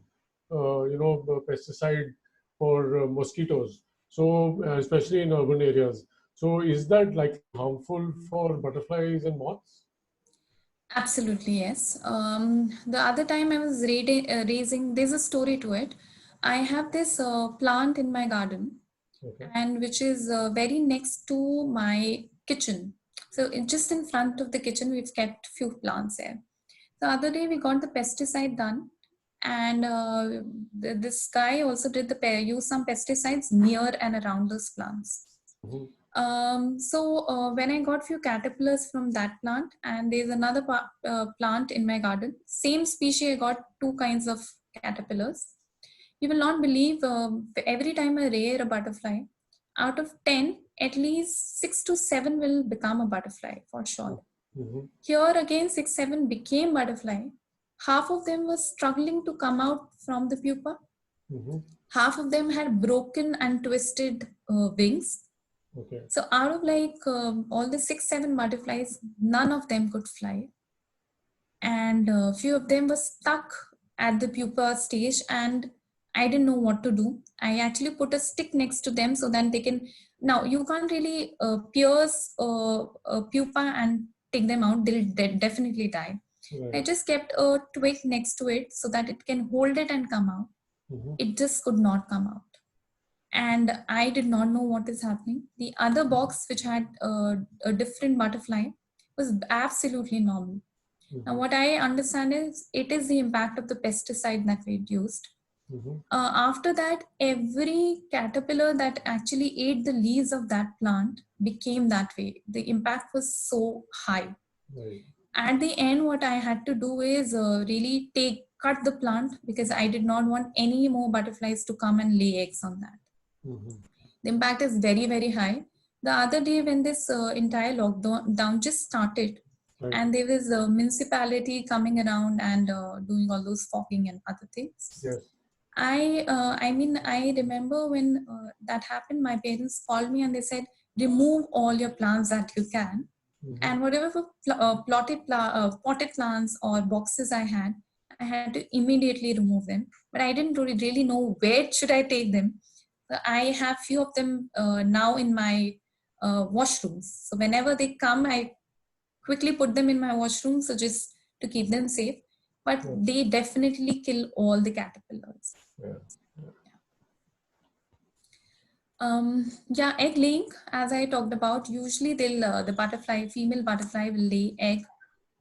pesticide for mosquitoes. So, especially in urban areas. So, is that like harmful for butterflies and moths? Absolutely, yes. The other time I was raising, there's a story to it. I have this plant in my garden, Okay. and which is very next to my kitchen. So just in front of the kitchen, we've kept few plants there. The other day we got the pesticide done, and this guy also did use some pesticides near and around those plants. Mhm. So when I got few caterpillars from that plant, and there's another plant in my garden, same species, I got 2 kinds of caterpillars. You will not believe, every time I rear a butterfly, out of 10, at least 6 to 7 will become a butterfly for sure. Mhm. Here again, 6, 7 became butterfly. Half of them was struggling to come out from the pupa. Mhm. Half of them had broken and twisted wings. Okay. So out of all the 6, 7 butterflies, none of them could fly. And a few of them were stuck at the pupa stage, and I didn't know what to do. I actually put a stick next to them so that they can, now you can't really pierce a pupa and take them out. They'll definitely die. I Right. just kept a twig next to it so that it can hold it and come out. Mhm. It just could not come out. And I did not know what is happening. The other box, which had a different butterfly, was absolutely normal. Now, Mhm. what I understand is it is the impact of the pesticide that we used. Mhm. After that, every caterpillar that actually ate the leaves of that plant became that way. The impact was so high. Right. At the end, what I had to do is really cut the plant, because I did not want any more butterflies to come and lay eggs on that. Mhm. The impact is very, very high. The other day when this entire lockdown just started, Right. and there was a municipality coming around and doing all those fogging and other things. Yes. I remember when that happened, my parents called me and they said, remove all your plants that you can. Mhm. And whatever potted plants or boxes I had to immediately remove them. But I didn't really know where should I take them. I have few of them now in my washrooms. So whenever they come, I quickly put them in my washroom, so just to keep them safe. But Yes. they definitely kill all the caterpillars. Yeah. Yeah, egg laying, as I talked about, usually the butterfly, female butterfly will lay egg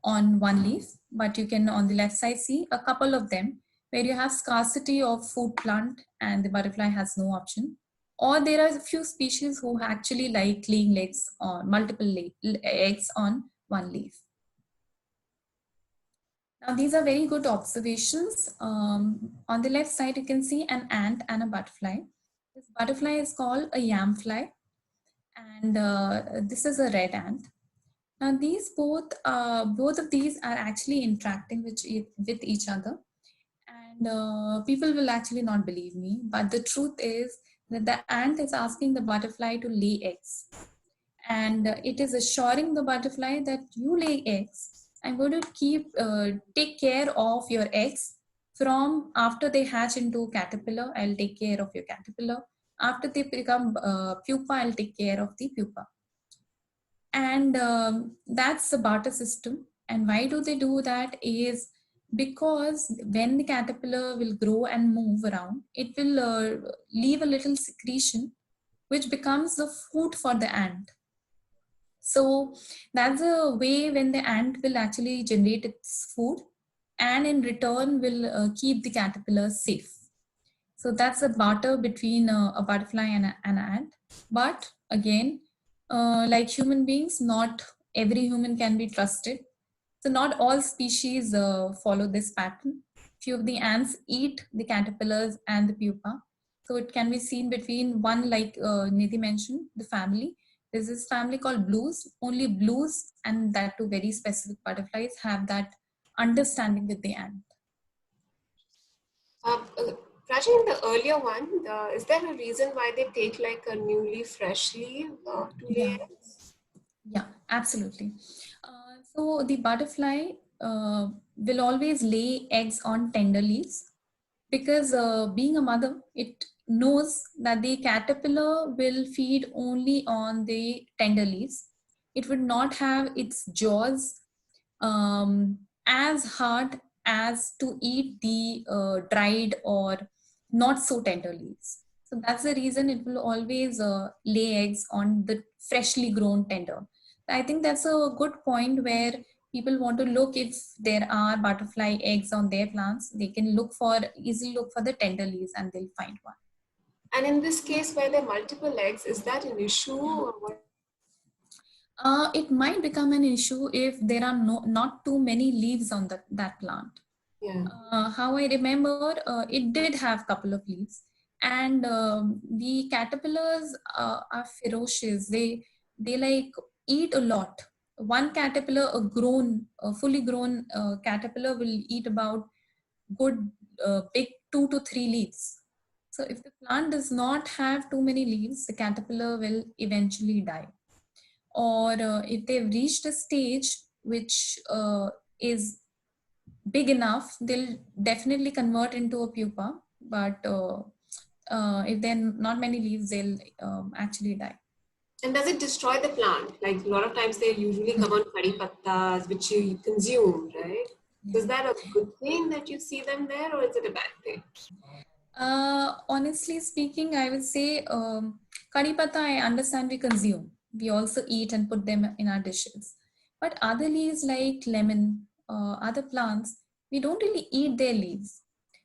on one leaf, but you can on the left side see a couple of them where you have scarcity of food plant and the butterfly has no option. Or there are a few species who actually like laying eggs on multiple eggs on one leaf. Now these are very good observations. On the left side, you can see an ant and a butterfly. This butterfly is called a yam fly, and this is a red ant. Now these both of these are actually interacting with each other, and people will actually not believe me, but the truth is that the ant is asking the butterfly to lay eggs, and it is assuring the butterfly that you lay eggs. I'm going to take care of your eggs from after they hatch into caterpillar. I'll take care of your caterpillar. After they become pupa, I'll take care of the pupa. And that's the barter system. And why do they do that is because when the caterpillar will grow and move around, it will leave a little secretion which becomes the food for the ant. So that's a way when the ant will actually generate its food and in return will keep the caterpillar safe. So that's a barter between a butterfly and an ant. But again, like human beings, not every human can be trusted. So not all species follow this pattern. Few of the ants eat the caterpillars and the pupa. So it can be seen between one, like Nidhi mentioned, the family. There's this family called blues. Only blues and that two very specific butterflies have that understanding with the ant. Raja, in the earlier one, is there a reason why they take like a newly fresh leaf to lay Yeah. eggs? Yeah, absolutely. So the butterfly will always lay eggs on tender leaves because being a mother, it knows that the caterpillar will feed only on the tender leaves. It would not have its jaws as hard as to eat the dried or not so tender leaves. So that's the reason it will always lay eggs on the freshly grown tender. I think that's a good point where people want to look if there are butterfly eggs on their plants. They can easily look for the tender leaves and they'll find one. And in this case, where there are multiple eggs, is that an issue or what? It might become an issue if there are not too many leaves on that plant. Yeah. How I remember, it did have couple of leaves, and the caterpillars are ferocious. They like eat a lot. One caterpillar, a fully grown caterpillar, will eat about good big 2 to 3 leaves. So if the plant does not have too many leaves, the caterpillar will eventually die. Or if they've reached a stage which is big enough, they'll definitely convert into a pupa. But if there are not many leaves, they'll actually die. And does it destroy the plant? Like a lot of times they usually come on curry pattas, which you consume, right? Yeah. So is that a good thing that you see them there, or is it a bad thing? Honestly speaking, I would say curry patta, I understand we consume. We also eat and put them in our dishes. But other leaves like lemon, other plants, we don't really eat their leaves.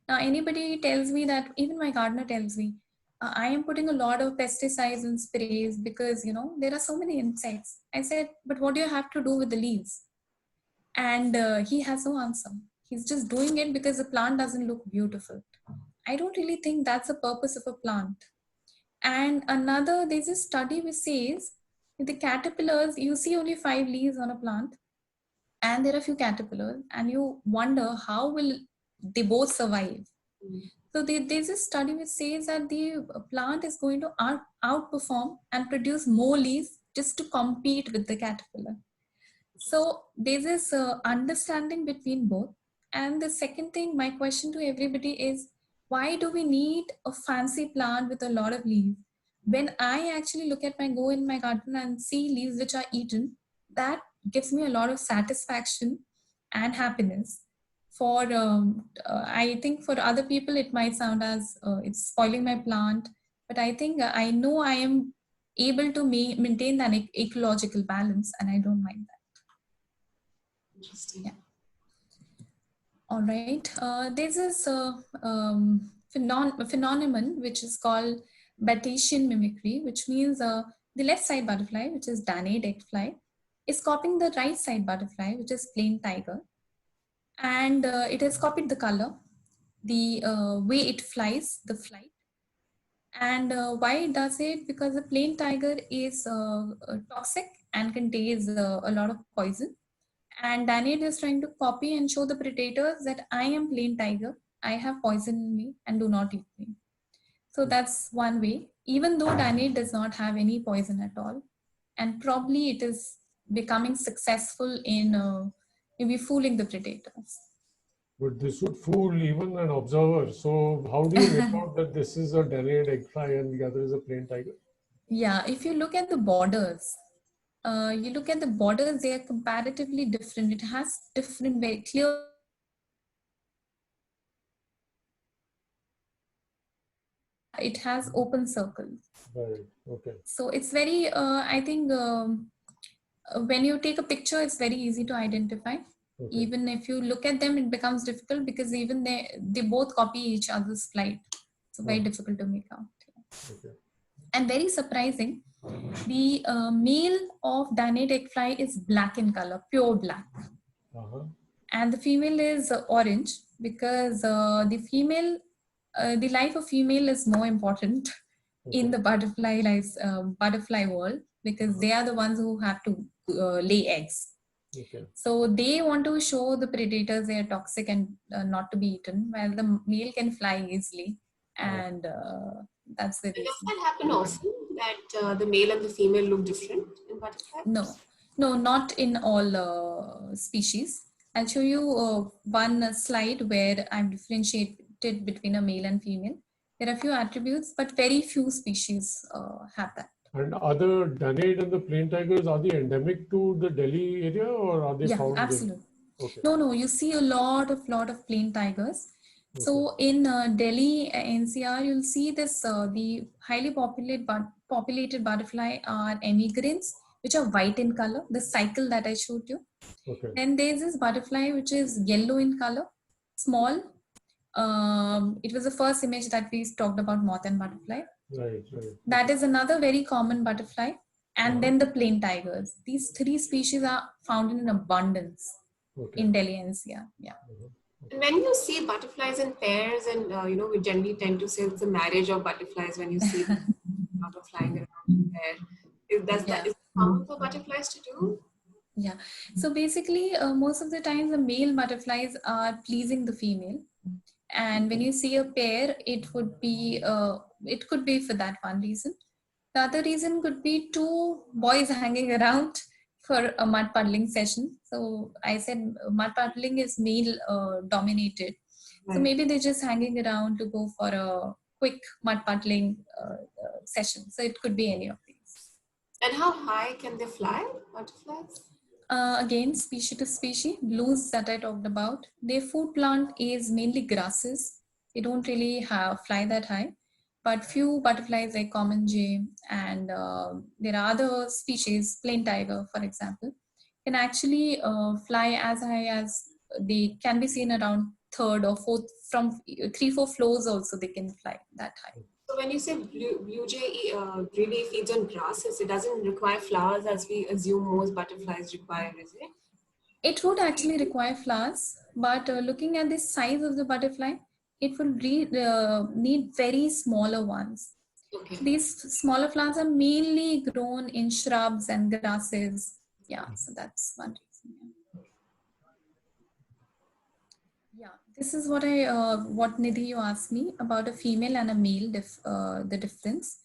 Now, anybody tells me that, even my gardener tells me, I am putting a lot of pesticides and sprays because, there are so many insects. I said, but what do you have to do with the leaves? And he has no answer. He's just doing it because the plant doesn't look beautiful. I don't really think that's the purpose of a plant. And there's a study which says with the caterpillars, you see only 5 leaves on a plant, and there are a few caterpillars, and you wonder how will they both survive. So there's a study which says that the plant is going to outperform and produce more leaves just to compete with the caterpillar. So there's this understanding between both. And the second thing, my question to everybody is, why do we need a fancy plant with a lot of leaves? When I actually go in my garden and see leaves which are eaten, that gives me a lot of satisfaction and happiness. I think for other people, it might sound as it's spoiling my plant. but I think I know I am able to maintain that ecological balance, and I don't mind that. Interesting. Yeah. All right. There's this phenomenon which is called Batesian mimicry, which means the left side butterfly, which is Danaid eggfly, is copying the right side butterfly, which is plain tiger. And it has copied the color, the way it flies, the flight. And why it does it? Because the plain tiger is toxic and contains a lot of poison. And Danaid is trying to copy and show the predators that I am plain tiger, I have poison in me, and do not eat me. So that's one way, even though Danaid does not have any poison at all. And probably it is becoming successful in maybe fooling the predators. But this would fool even an observer. So how do you make out that this is a Danaid eggfly and the other is a plain tiger? Yeah, if you look at the borders, they are comparatively different. It has different, very clear. It has open circles. Right. Okay. So it's very, I think, when you take a picture, it's very easy to identify. Okay. Even if you look at them, it becomes difficult because even they both copy each other's flight. So very difficult to make out. Okay. And very surprising, the male of Danaid eggfly is black in color, pure black. And the female is orange, because the life of female is more important in the butterfly world, because they are the ones who have to lay eggs. Okay. So they want to show the predators they are toxic and not to be eaten, while the male can fly easily, and that's the reason. Does that happen often, that the male and the female look different in butterflies? No, not in all species. I'll show you one slide where I've differentiated between a male and female. There are a few attributes, but very few species have that. And other Danaid and the plain tigers, are they endemic to the Delhi area, or are they found? Yeah, absolutely. Okay. No, you see a lot of plain tigers. Okay. So in Delhi NCR, you'll see this, the highly populated butterfly are emigrants, which are white in color, the cycle that I showed you. Okay. Then there's this butterfly which is yellow in color, small. It was the first image that we talked about, moth and butterfly. Right. That is another very common butterfly. And then the plain tigers. These three species are found in abundance in Delhi NCR. Yeah. When you see butterflies in pairs, and we generally tend to say it's a marriage of butterflies when you see them flying around in pair. Is it common for butterflies to do? Yeah. So basically, most of the time the male butterflies are pleasing the female, and when you see a pair, it could be for that one reason. The other reason could be two boys hanging around for a mud puddling session. So I said mud puddling is male dominated. Right. So maybe they're just hanging around to go for a quick mud puddling session. So it could be any of these. And how high can they fly, butterflies? Again, species to species, blues that I talked about. Their food plant is mainly grasses. They don't really fly that high. But few butterflies like common jay and there are other species, plain tiger, for example, can actually fly as high as they can be seen around third or fourth, from 3-4 floors also they can fly that high. So when you say blue jay really feeds on grasses, it doesn't require flowers as we assume most butterflies require, is it? It would actually require flowers, but looking at the size of the butterfly, it would need very smaller ones. Okay. These smaller plants are mainly grown in shrubs and grasses. Yeah, so that's one reason. Yeah, this is what Nidhi, you asked me about a female and a male, the difference.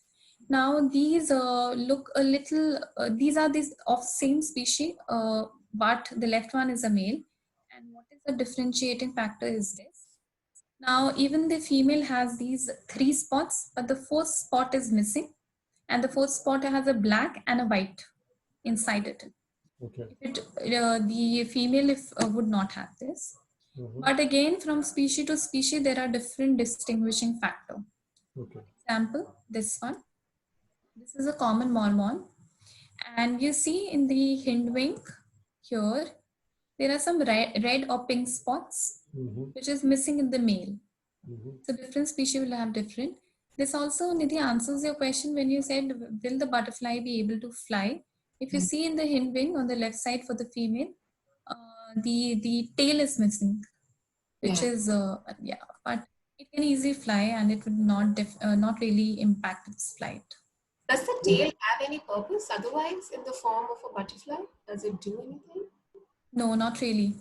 Now these look a little, these are of same species, but the left one is a male. And what is the differentiating factor is this. Now, even the female has these 3 spots, but the 4th spot is missing. And the 4th spot has a black and a white inside it. Okay. The female would not have this. But again, from species to species, there are different distinguishing factors. Okay. example, this one. This is a common mormon. And you see in the hind wing here, there are some red or pink spots, which is missing in the male. So different species will have different. This also, Nidhi, answers your question when you said, will the butterfly be able to fly? If you see in the hind wing on the left side for the female, the tail is missing, which is, but it can easily fly and it would not really impact its flight. Does the tail have any purpose otherwise in the form of a butterfly? Does it do anything? No, not really.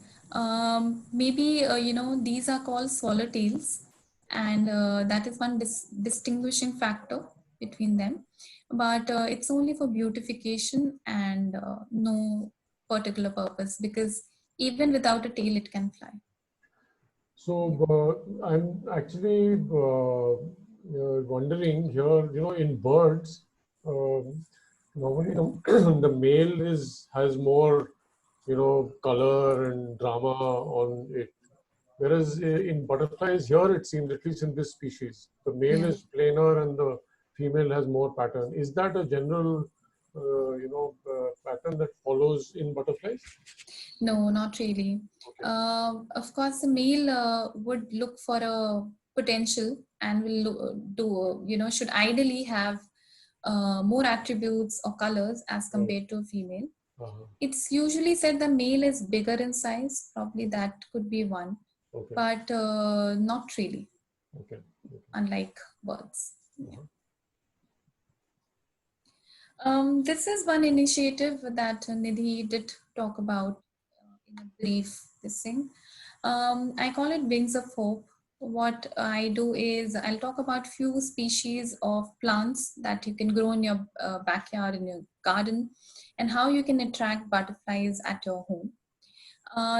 Maybe, these are called swallowtails, and that is one distinguishing factor between them. But it's only for beautification and no particular purpose, because even without a tail, it can fly. So I'm actually wondering here, in birds, normally the male has more, color and drama on it. Whereas in butterflies here, it seems, at least in this species, the male is plainer and the female has more pattern. Is that a general, pattern that follows in butterflies? No, not really. Okay. Of course, the male would look for a potential and will should ideally have more attributes or colors as compared to a female. It's usually said the male is bigger in size. Probably that could be one, but not really. Okay. Unlike birds. This is one initiative that Nidhi did talk about in a brief this thing. I call it Wings of Hope. What I do is I'll talk about few species of plants that you can grow in your backyard, in your garden, and how you can attract butterflies at your home.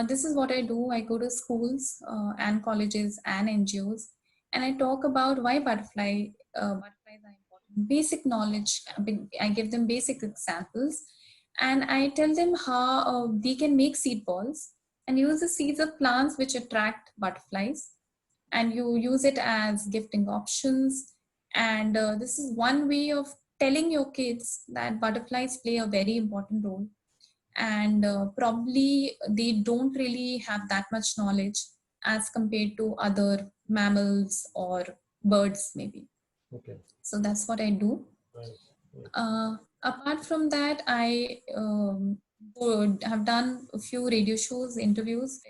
This is what I do. I go to schools and colleges and NGOs, and I talk about why butterflies are important. Basic knowledge. I give them basic examples, and I tell them how they can make seed balls and use the seeds of plants which attract butterflies, and you use it as gifting options. And this is one way of telling your kids that butterflies play a very important role, and probably they don't really have that much knowledge as compared to other mammals or birds maybe. Okay. So that's what I do. Apart from that, I have done a few radio shows, interviews.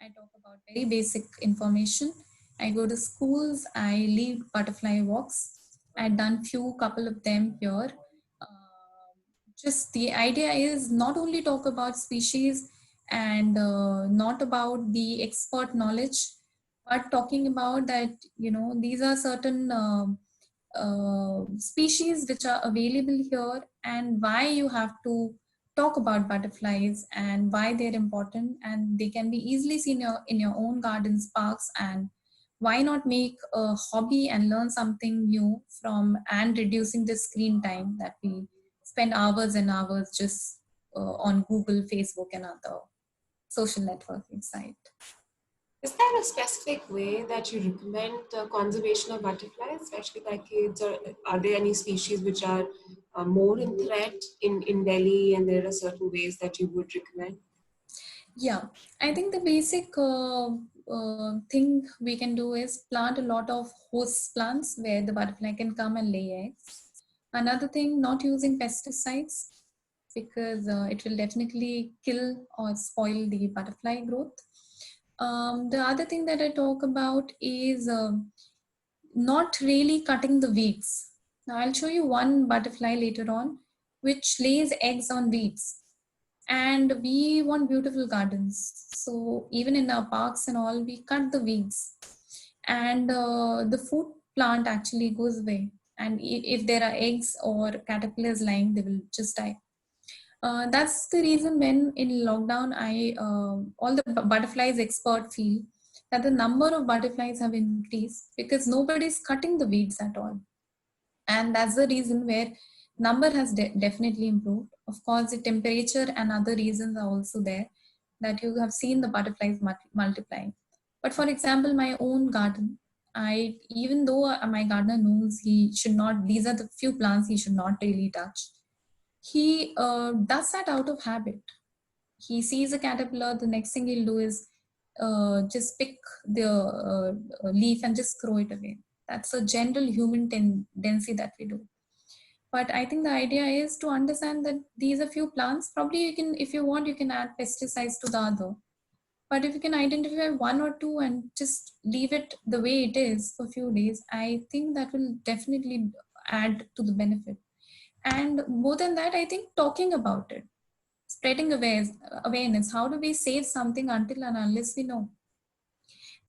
I talk about very basic information. I go to schools, I lead butterfly walks. I've done couple of them here. Just the idea is not only talk about species and not about the expert knowledge, but talking about that, these are certain species which are available here, and why you have to talk about butterflies and why they're important, and they can be easily seen in your own gardens, parks, and why not make a hobby and learn something new from, and reducing the screen time that we spend hours and hours just on Google, Facebook, and other social networking site. Is there a specific way that you recommend conservation of butterflies, especially by kids, or are there any species which are more in threat in Delhi, and there are certain ways that you would recommend? Yeah, I think the basic thing we can do is plant a lot of host plants where the butterfly can come and lay eggs. Another thing, not using pesticides, because it will definitely kill or spoil the butterfly growth. The other thing that I talk about is not really cutting the weeds. Now I'll show you one butterfly later on which lays eggs on weeds, and we want beautiful gardens. So even in our parks and all, we cut the weeds, and the food plant actually goes away. And if there are eggs or caterpillars lying, they will just die. That's the reason when in lockdown, all the butterflies expert feel that the number of butterflies have increased because nobody's cutting the weeds at all. And that's the reason where number has definitely improved. Of course, the temperature and other reasons are also there that you have seen the butterflies multiplying. But for example, my own garden, even though my gardener knows he should not, these are the few plants he should not really touch, he does that out of habit. He sees a caterpillar, the next thing he'll do is just pick the leaf and just throw it away. That's a general human tendency that we do. But I think the idea is to understand that these are few plants. Probably you can, if you want, you can add pesticides to the other. But if you can identify one or two and just leave it the way it is for a few days, I think that will definitely add to the benefit. And more than that, I think talking about it, spreading awareness. How do we save something until and unless we know?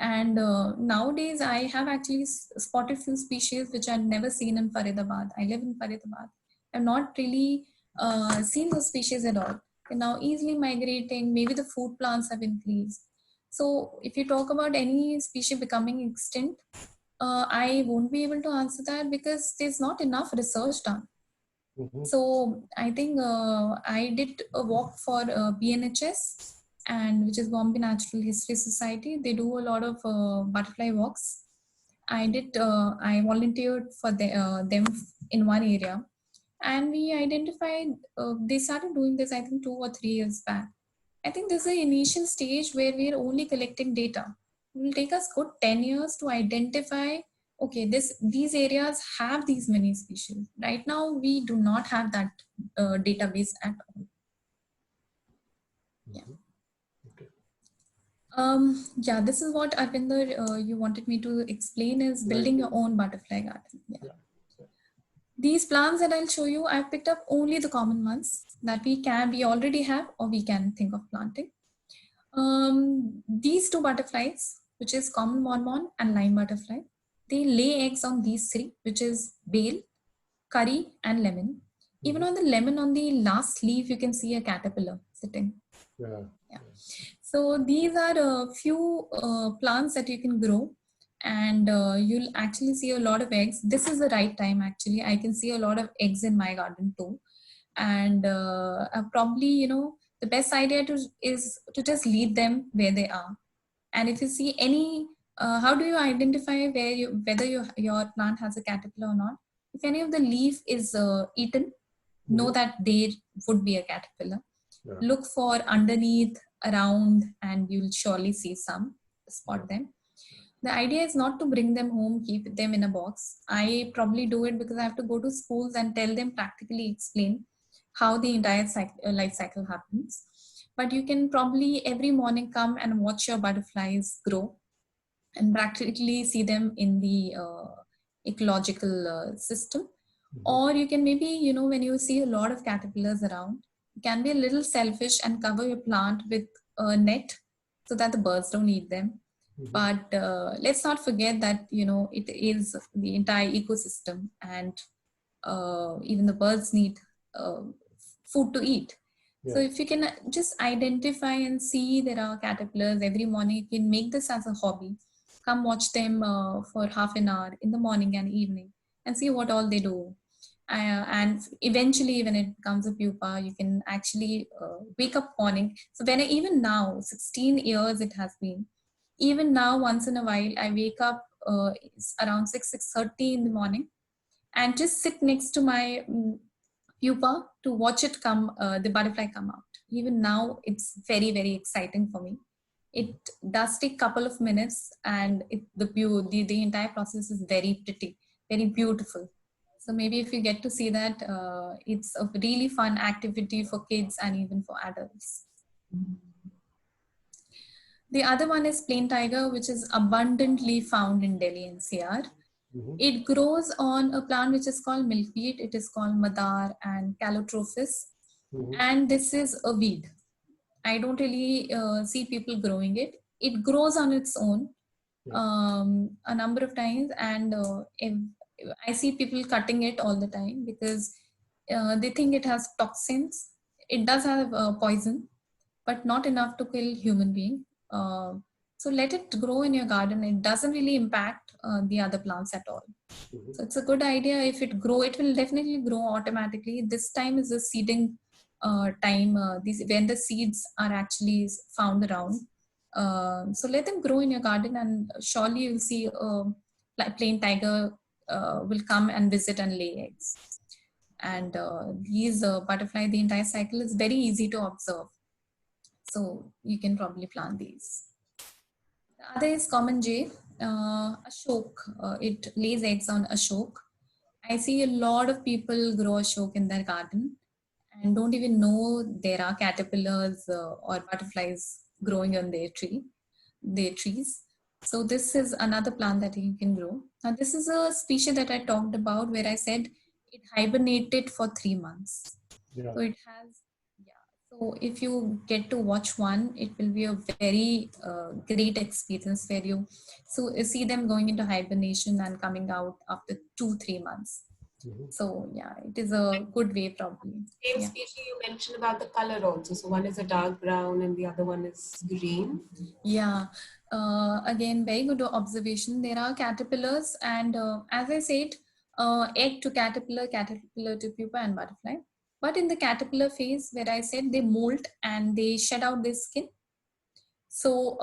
And nowadays, I have actually spotted few species which I've never seen in Faridabad. I live in Faridabad. I've not really seen those species at all. They're now easily migrating. Maybe the food plants have increased. So if you talk about any species becoming extinct, I won't be able to answer that because there's not enough research done. So I think I did a walk for BNHS, and which is Bombay Natural History Society. They do a lot of butterfly walks. I volunteered for them in one area, and we identified, they started doing this, I think 2 or 3 years back. I think this is the initial stage where we're only collecting data. It will take us good 10 years to identify, okay, these areas have these many species. Right now, we do not have that database at all. Yeah. Yeah, this is what Arvinder, you wanted me to explain is building your own butterfly garden. Yeah. These plants that I'll show you, I've picked up only the common ones that we already have or we can think of planting. These two butterflies, which is common bonbon and lime butterfly, they lay eggs on these three, which is bael, curry, and lemon. Even on the lemon, on the last leaf, you can see a caterpillar sitting. Yeah. So these are a few plants that you can grow, and you'll actually see a lot of eggs. This is the right time, actually. I can see a lot of eggs in my garden too. And probably, the best idea is to just leave them where they are. And if you see any, how do you identify whether your plant has a caterpillar or not? If any of the leaf is eaten, know that there would be a caterpillar. Yeah. Look for underneath, around, and you'll surely see some, spot them. The idea is not to bring them home, keep them in a box. I probably do it because I have to go to schools and tell them, practically explain how the entire life cycle happens. But you can probably every morning come and watch your butterflies grow and practically see them in the ecological system. Or you can maybe, when you see a lot of caterpillars around, you can be a little selfish and cover your plant with a net so that the birds don't eat them. But let's not forget that, it is the entire ecosystem, and even the birds need food to eat. Yeah. So if you can just identify and see there are caterpillars every morning, you can make this as a hobby. Come watch them for half an hour in the morning and evening and see what all they do. And eventually, when it becomes a pupa, you can actually wake up morning. So even now, 16 years it has been, even now, once in a while, I wake up around 6:30 in the morning and just sit next to my pupa to watch it come, the butterfly come out. Even now, it's very, very exciting for me. It does take a couple of minutes, and the entire process is very pretty, very beautiful. So maybe if you get to see that, it's a really fun activity for kids and even for adults. The other one is plain tiger, which is abundantly found in Delhi NCR. It grows on a plant which is called milkweed. It is called madar and calotropis. And this is a weed. I don't really see people growing it. It grows on its own a number of times, and I see people cutting it all the time because they think it has toxins. It does have poison, but not enough to kill human being. So let it grow in your garden. It doesn't really impact the other plants at all. So it's a good idea. If it grow, it will definitely grow automatically. This time is the seeding time, when the seeds are actually found around. So let them grow in your garden, and surely you'll see plain tiger will come and visit and lay eggs. And these butterfly, the entire cycle is very easy to observe. So you can probably plant these. The other is common jay, ashok. It lays eggs on ashok. I see a lot of people grow ashok in their garden and don't even know there are caterpillars or butterflies growing on their trees. So this is another plant that you can grow. Now this is a species that I talked about where I said it hibernated for 3 months. Yeah. So it has, yeah. So if you get to watch one, it will be a very great experience where you see them going into hibernation and coming out after 2-3 months. So yeah, it is a good way probably. Same species you mentioned about the color also. So one is a dark brown and the other one is green. Yeah, again, very good observation. There are caterpillars and as I said, egg to caterpillar, caterpillar to pupa and butterfly. But in the caterpillar phase where I said they molt and they shed out their skin. So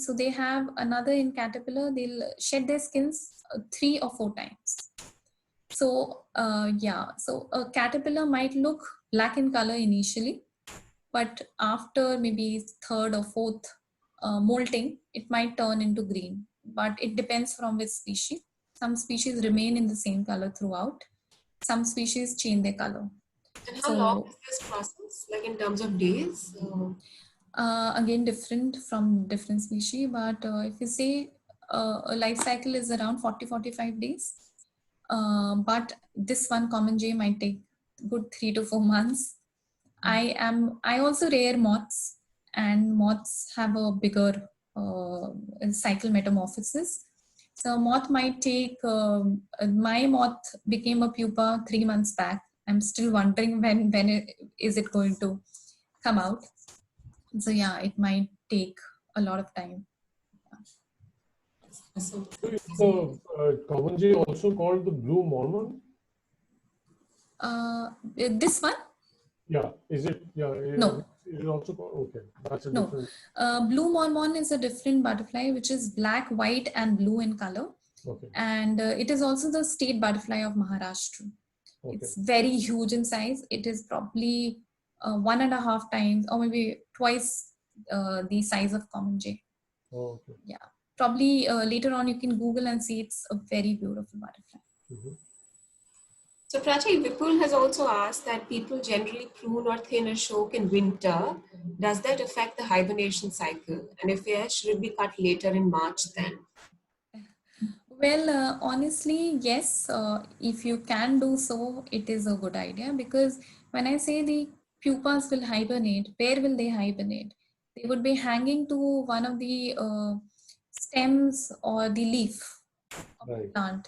so they have another in caterpillar, they'll shed their skins 3 or 4 times. So so a caterpillar might look black in color initially, but after maybe 3rd or 4th molting, it might turn into green. But it depends from which species. Some species remain in the same color throughout. Some species change their color. And how long is this process, like in terms of days? Again, different from different species, but if you say a life cycle is around 40-45 days, but this one common jay might take good 3 to 4 months. I also rear moths, and moths have a bigger cycle metamorphosis. So moth might take, my moth became a pupa 3 months back. I'm still wondering when is it going to come out. So yeah, it might take a lot of time. So is the common jay also called the blue mormon? This one? Yeah, is it? Yeah, no. It is also called, okay, that's a no. different. Blue mormon is a different butterfly which is black, white, and blue in color. Okay. And it is also the state butterfly of Maharashtra. Okay. It's very huge in size. It is probably 1.5 times or maybe twice the size of common jay. Oh, okay. Yeah, probably later on you can Google and see it's a very beautiful butterfly. So Prachi, Vipul has also asked that people generally prune or thin ashok in winter. Does that affect the hibernation cycle? And if yes, should it be cut later in March then? Well, honestly, yes. If you can do so, it is a good idea, because when I say the pupas will hibernate, where will they hibernate? They would be hanging to one of the stems or the leaf of the plant.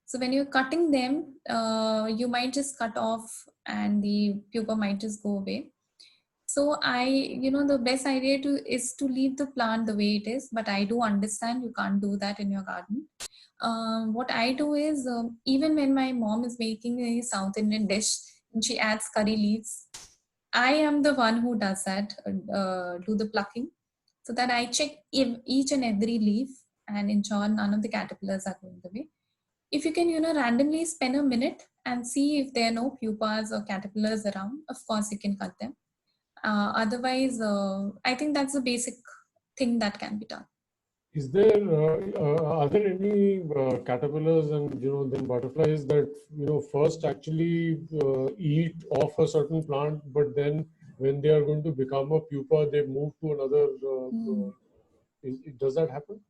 So when you're cutting them, you might just cut off and the pupa might just go away. So the best idea is to leave the plant the way it is, but I do understand you can't do that in your garden. What I do is, even when my mom is making a South Indian dish and she adds curry leaves, I am the one who does that, do the plucking, so that I check each and every leaf and ensure none of the caterpillars are going away. If you can, randomly spend a minute and see if there are no pupas or caterpillars around, of course you can cut them. Otherwise, I think that's the basic thing that can be done. Is there, are there any caterpillars and, then butterflies that, first actually eat off a certain plant, but then when they are going to become a pupa, they move to another, does that happen?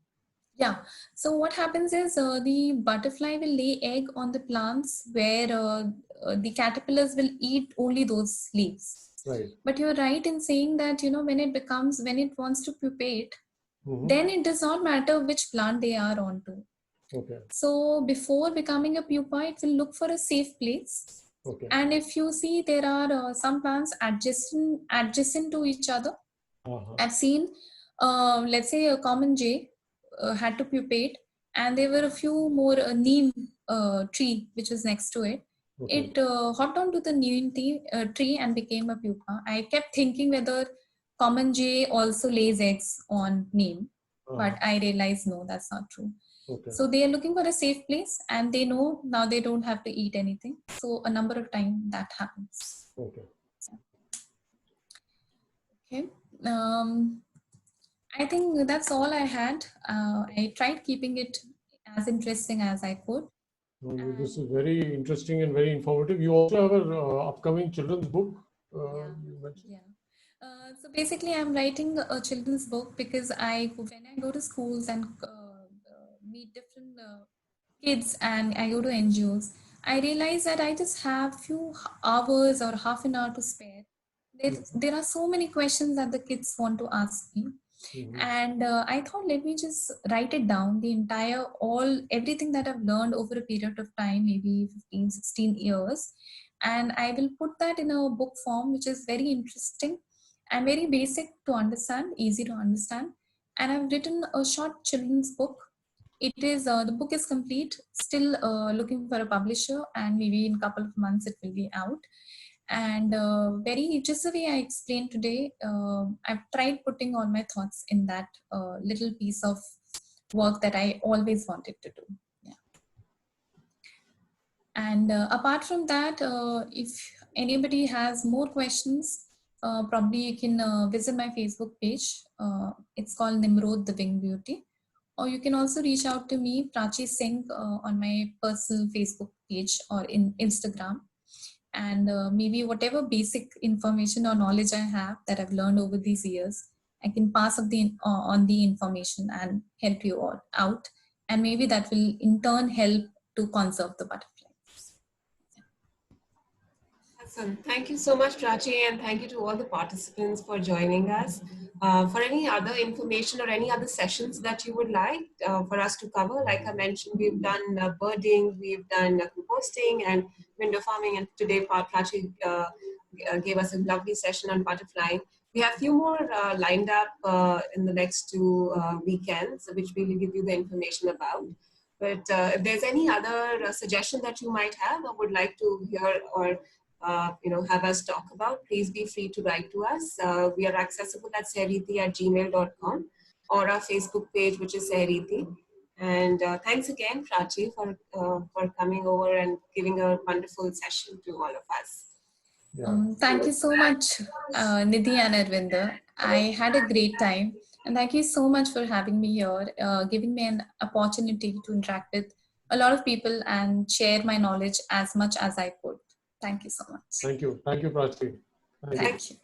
Yeah. So what happens is the butterfly will lay egg on the plants where the caterpillars will eat only those leaves. Right. But you're right in saying that, when it wants to pupate, then it does not matter which plant they are onto. Okay. So before becoming a pupa, it will look for a safe place. Okay. And if you see, there are some plants adjacent to each other. I've seen, let's say a common jay had to pupate, and there were a few more neem tree which was next to it. Okay. It hopped onto the neem tree and became a pupa. I kept thinking whether common jay also lays eggs on neem, but I realized no, that's not true. Okay. So they are looking for a safe place, and they know now they don't have to eat anything. So a number of times that happens. Okay. Okay. I think that's all I had. I tried keeping it as interesting as I could. This is very interesting and very informative. You also have an upcoming children's book. You mentioned. Yeah. So basically, I'm writing a children's book because when I go to schools and meet different kids and I go to NGOs, I realize that I just have few hours or half an hour to spare. There are so many questions that the kids want to ask me. And I thought, let me just write it down, everything that I've learned over a period of time, maybe 15, 16 years. And I will put that in a book form, which is very interesting and very basic to understand, easy to understand. And I've written a short children's book. The book is complete, still looking for a publisher, and maybe in a couple of months it will be out. And just the way I explained today, I've tried putting all my thoughts in that little piece of work that I always wanted to do. Yeah. And apart from that, if anybody has more questions, probably you can visit my Facebook page. It's called Nimrod the Wing Beauty. Or you can also reach out to me, Prachi Singh, on my personal Facebook page or in Instagram. And maybe whatever basic information or knowledge I have that I've learned over these years, I can pass on the information and help you all out. And maybe that will in turn help to conserve the butterflies. Awesome. Thank you so much, Prachi, and thank you to all the participants for joining us. For any other information or any other sessions that you would like for us to cover, like I mentioned, we've done birding, we've done composting and window farming, and today Prachi gave us a lovely session on butterflying. We have a few more lined up in the next 2 weekends, which we will give you the information about. But if there's any other suggestion that you might have or would like to hear or have us talk about, please be free to write to us. We are accessible at sehriti@gmail.com or our Facebook page, which is Sehriti. And thanks again, Prachi, for coming over and giving a wonderful session to all of us. Thank you so much, Nidhi and Arvinder. I had a great time. And thank you so much for having me here, giving me an opportunity to interact with a lot of people and share my knowledge as much as I could. Thank you so much. Thank you. Thank you, Prachi. Thank you.